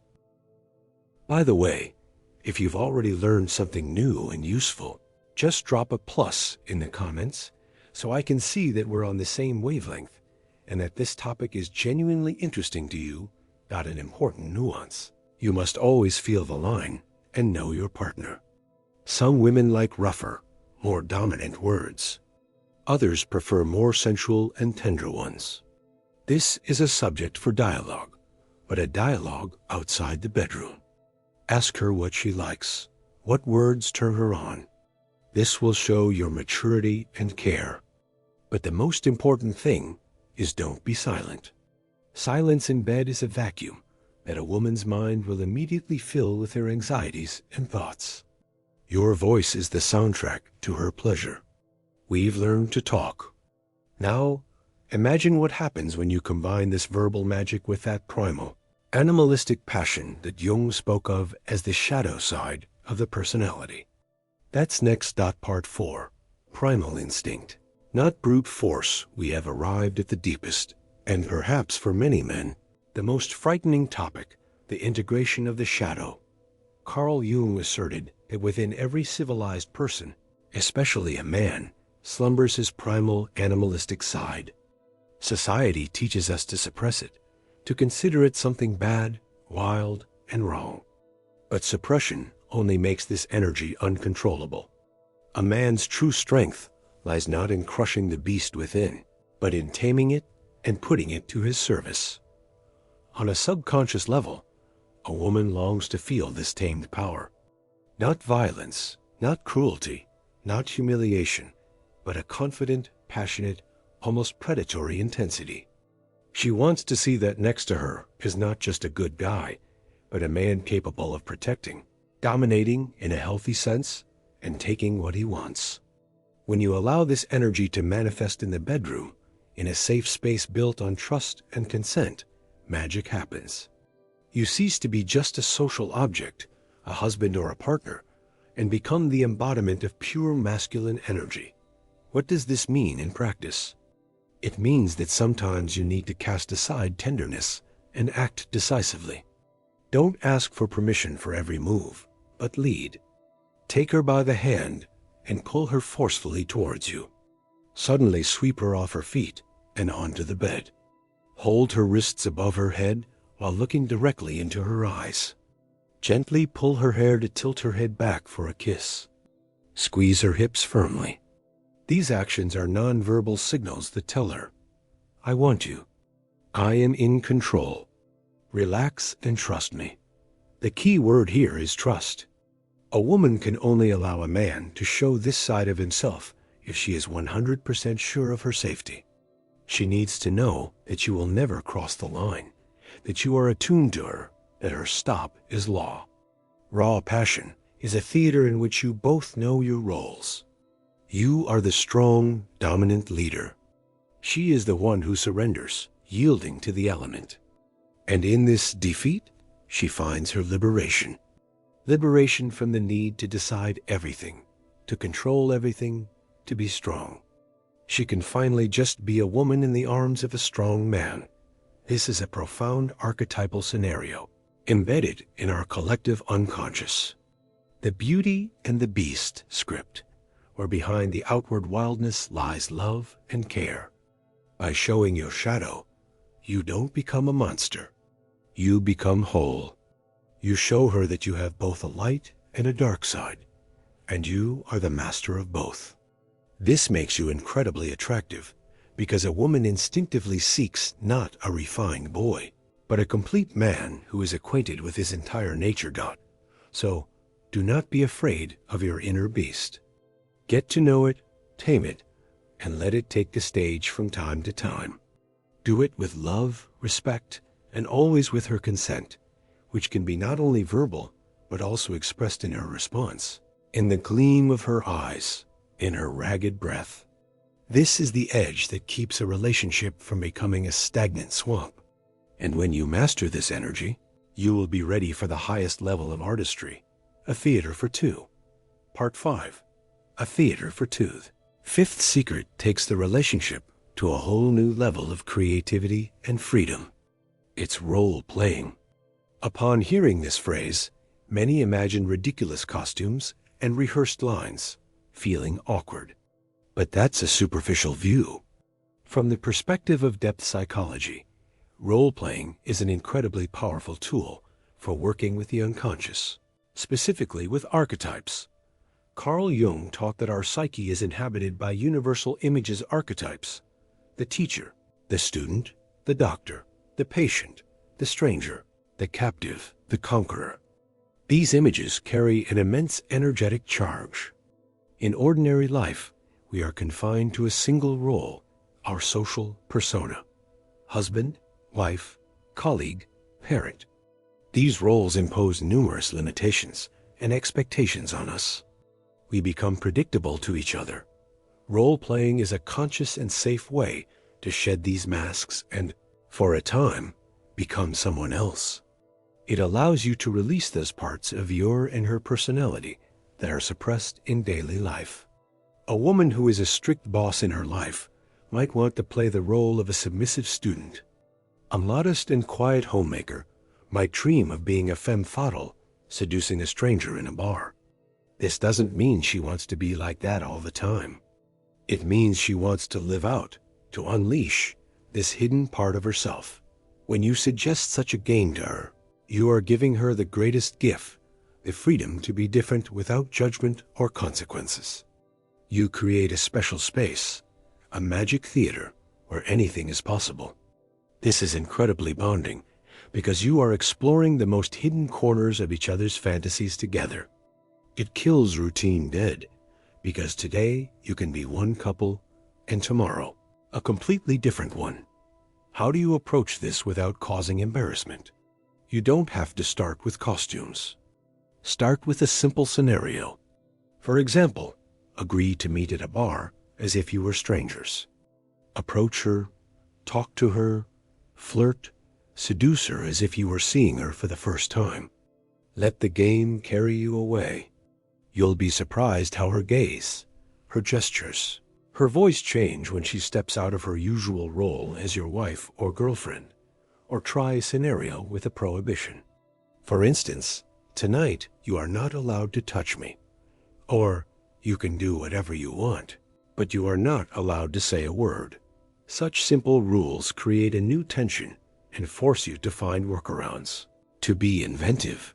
By the way, if you've already learned something new and useful, just drop a plus in the comments so I can see that we're on the same wavelength and that this topic is genuinely interesting to you. Got an important nuance. You must always feel the line and know your partner. Some women like rougher, more dominant words. Others prefer more sensual and tender ones. This is a subject for dialogue, but a dialogue outside the bedroom. Ask her what she likes, what words turn her on. This will show your maturity and care. But the most important thing is don't be silent. Silence in bed is a vacuum that a woman's mind will immediately fill with her anxieties and thoughts. Your voice is the soundtrack to her pleasure. We've learned to talk. Now, imagine what happens when you combine this verbal magic with that primal, animalistic passion that Jung spoke of as the shadow side of the personality. That's next. Part 4. Primal instinct. Not brute force. We have arrived at the deepest, and perhaps for many men, the most frightening topic, the integration of the shadow. Carl Jung asserted that within every civilized person, especially a man, slumbers his primal animalistic side. Society teaches us to suppress it, to consider it something bad, wild, and wrong. But suppression only makes this energy uncontrollable. A man's true strength lies not in crushing the beast within, but in taming it and putting it to his service. On a subconscious level, a woman longs to feel this tamed power. Not violence, not cruelty, not humiliation, but a confident, passionate, almost predatory intensity. She wants to see that next to her is not just a good guy, but a man capable of protecting, dominating in a healthy sense, and taking what he wants. When you allow this energy to manifest in the bedroom, in a safe space built on trust and consent, magic happens. You cease to be just a social object, a husband or a partner, and become the embodiment of pure masculine energy. What does this mean in practice? It means that sometimes you need to cast aside tenderness and act decisively. Don't ask for permission for every move, but lead. Take her by the hand and pull her forcefully towards you. Suddenly sweep her off her feet and onto the bed. Hold her wrists above her head while looking directly into her eyes. Gently pull her hair to tilt her head back for a kiss. Squeeze her hips firmly. These actions are nonverbal signals that tell her, I want you. I am in control. Relax and trust me. The key word here is trust. A woman can only allow a man to show this side of himself if she is 100% sure of her safety. She needs to know that you will never cross the line, that you are attuned to her, that her stop is law. Raw passion is a theater in which you both know your roles. You are the strong, dominant leader. She is the one who surrenders, yielding to the element. And in this defeat, she finds her liberation. Liberation from the need to decide everything, to control everything, to be strong. She can finally just be a woman in the arms of a strong man. This is a profound archetypal scenario, embedded in our collective unconscious. The Beauty and the Beast script, where behind the outward wildness lies love and care. By showing your shadow, you don't become a monster. You become whole. You show her that you have both a light and a dark side, and you are the master of both. This makes you incredibly attractive, because a woman instinctively seeks not a refined boy, but a complete man who is acquainted with his entire nature. So, do not be afraid of your inner beast. Get to know it, tame it, and let it take the stage from time to time. Do it with love, respect, and always with her consent, which can be not only verbal, but also expressed in her response, in the gleam of her eyes, in her ragged breath. This is the edge that keeps a relationship from becoming a stagnant swamp. And when you master this energy, you will be ready for the highest level of artistry, a theater for two. Part 5. A theater for two. Fifth secret takes the relationship to a whole new level of creativity and freedom. It's role-playing. Upon hearing this phrase, many imagine ridiculous costumes and rehearsed lines, feeling awkward. But that's a superficial view. From the perspective of depth psychology, role-playing is an incredibly powerful tool for working with the unconscious, specifically with archetypes. Carl Jung taught that our psyche is inhabited by universal images archetypes: the teacher, the student, the doctor, the patient, the stranger, the captive, the conqueror. These images carry an immense energetic charge. In ordinary life, we are confined to a single role, our social persona: husband, wife, colleague, parent. These roles impose numerous limitations and expectations on us. We become predictable to each other. Role-playing is a conscious and safe way to shed these masks and, for a time, become someone else. It allows you to release those parts of your and her personality that are suppressed in daily life. A woman who is a strict boss in her life might want to play the role of a submissive student. A modest and quiet homemaker might dream of being a femme fatale, seducing a stranger in a bar. This doesn't mean she wants to be like that all the time. It means she wants to live out, to unleash this hidden part of herself. When you suggest such a game to her, you are giving her the greatest gift, the freedom to be different without judgment or consequences. You create a special space, a magic theater where anything is possible. This is incredibly bonding because you are exploring the most hidden corners of each other's fantasies together. It kills routine dead because today you can be one couple and tomorrow a completely different one. How do you approach this without causing embarrassment? You don't have to start with costumes. Start with a simple scenario. For example, agree to meet at a bar as if you were strangers. Approach her, talk to her, flirt, seduce her as if you were seeing her for the first time. Let the game carry you away. You'll be surprised how her gaze, her gestures, her voice change when she steps out of her usual role as your wife or girlfriend, or try a scenario with a prohibition. For instance, tonight you are not allowed to touch me. Or, you can do whatever you want, but you are not allowed to say a word. Such simple rules create a new tension and force you to find workarounds, to be inventive.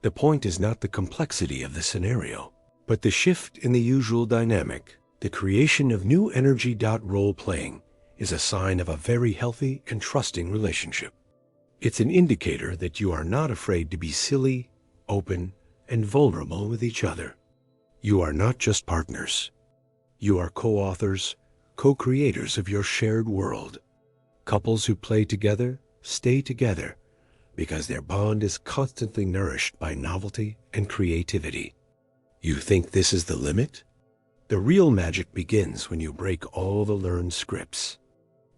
The point is not the complexity of the scenario, but the shift in the usual dynamic. The creation of new energy. Role-playing is a sign of a very healthy and trusting relationship. It's an indicator that you are not afraid to be silly, open, and vulnerable with each other. You are not just partners. You are co-authors, co-creators of your shared world. Couples who play together stay together because their bond is constantly nourished by novelty and creativity. You think this is the limit? The real magic begins when you break all the learned scripts.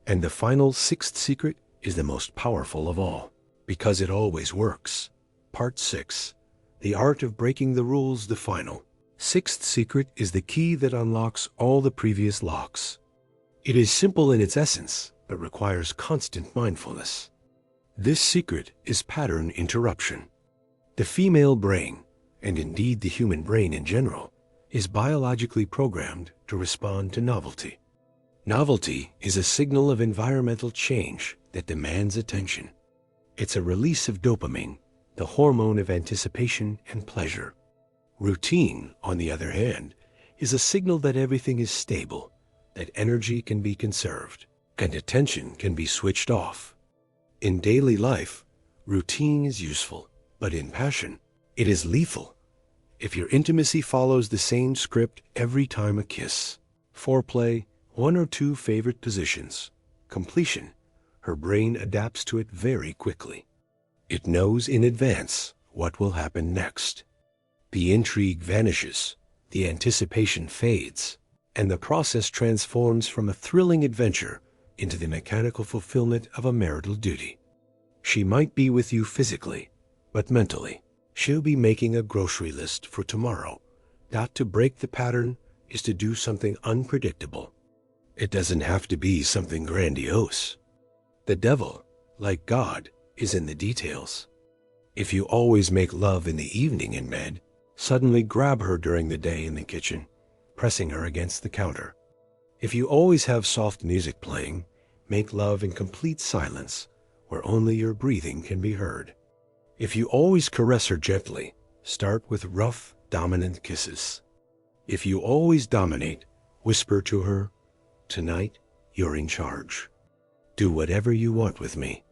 And the final sixth secret is the most powerful of all, because it always works. Part 6. The art of breaking the rules. The final sixth secret is the key that unlocks all the previous locks. It is simple in its essence, but requires constant mindfulness. This secret is pattern interruption. The female brain, and indeed the human brain in general, is biologically programmed to respond to novelty. Novelty is a signal of environmental change that demands attention. It's a release of dopamine, the hormone of anticipation and pleasure. Routine, on the other hand, is a signal that everything is stable, that energy can be conserved, and attention can be switched off. In daily life, routine is useful, but in passion, it is lethal. If your intimacy follows the same script every time a kiss, foreplay, one or two favorite positions, completion, her brain adapts to it very quickly. It knows in advance what will happen next. The intrigue vanishes, the anticipation fades, and the process transforms from a thrilling adventure into the mechanical fulfillment of a marital duty. She might be with you physically, but mentally, she'll be making a grocery list for tomorrow. To break the pattern is to do something unpredictable. It doesn't have to be something grandiose. The devil, like God, is in the details. If you always make love in the evening in bed, suddenly grab her during the day in the kitchen, pressing her against the counter. If you always have soft music playing, make love in complete silence, where only your breathing can be heard. If you always caress her gently, start with rough, dominant kisses. If you always dominate, whisper to her, "Tonight, you're in charge. Do whatever you want with me."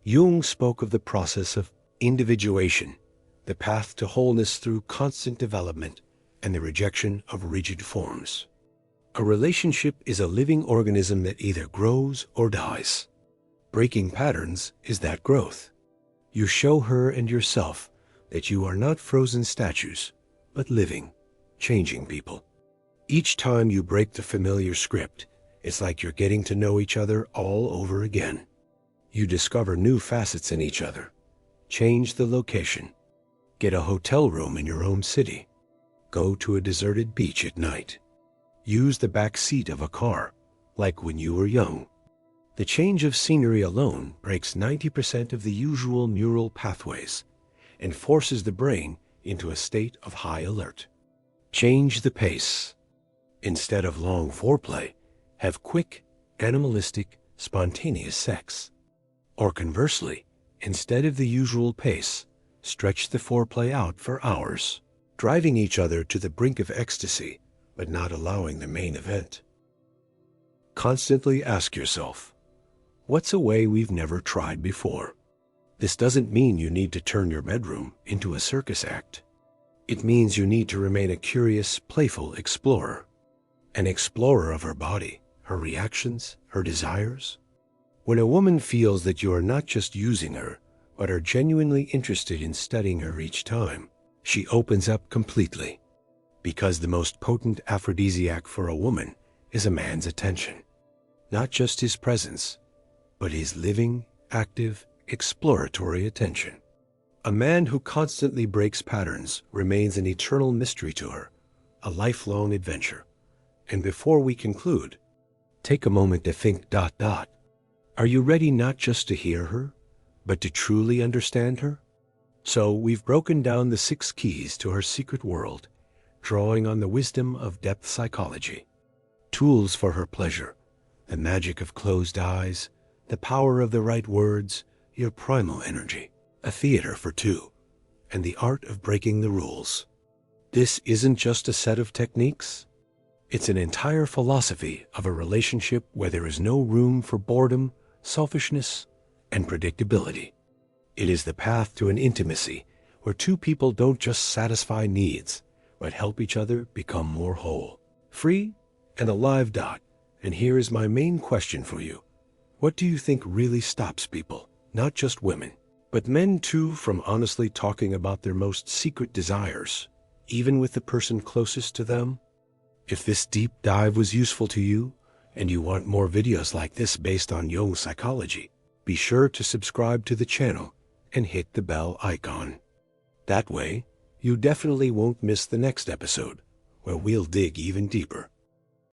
Jung spoke of the process of individuation, the path to wholeness through constant development and the rejection of rigid forms. A relationship is a living organism that either grows or dies. Breaking patterns is that growth. You show her and yourself that you are not frozen statues, but living, changing people. Each time you break the familiar script, it's like you're getting to know each other all over again. You discover new facets in each other. Change the location. Get a hotel room in your own city. Go to a deserted beach at night. Use the back seat of a car, like when you were young. The change of scenery alone breaks 90% of the usual neural pathways and forces the brain into a state of high alert. Change the pace. Instead of long foreplay, have quick, animalistic, spontaneous sex. Or conversely, instead of the usual pace, stretch the foreplay out for hours, driving each other to the brink of ecstasy, but not allowing the main event. Constantly ask yourself, what's a way we've never tried before? This doesn't mean you need to turn your bedroom into a circus act. It means you need to remain a curious, playful explorer. An explorer of her body, her reactions, her desires. When a woman feels that you are not just using her, but are genuinely interested in studying her each time, she opens up completely. Because the most potent aphrodisiac for a woman is a man's attention. Not just his presence, but his living, active, exploratory attention. A man who constantly breaks patterns remains an eternal mystery to her, a lifelong adventure. And before we conclude, take a moment to think. Are you ready not just to hear her, but to truly understand her? So we've broken down the 6 keys to her secret world, drawing on the wisdom of depth psychology. Tools for her pleasure, the magic of closed eyes, the power of the right words, your primal energy, a theater for 2, and the art of breaking the rules. This isn't just a set of techniques. It's an entire philosophy of a relationship where there is no room for boredom, selfishness, and predictability. It is the path to an intimacy where 2 people don't just satisfy needs, but help each other become more whole, free, and alive. And here is my main question for you. What do you think really stops people, not just women, but men too, from honestly talking about their most secret desires, even with the person closest to them? If this deep dive was useful to you, and you want more videos like this based on Jung psychology, be sure to subscribe to the channel and hit the bell icon. That way, you definitely won't miss the next episode, where we'll dig even deeper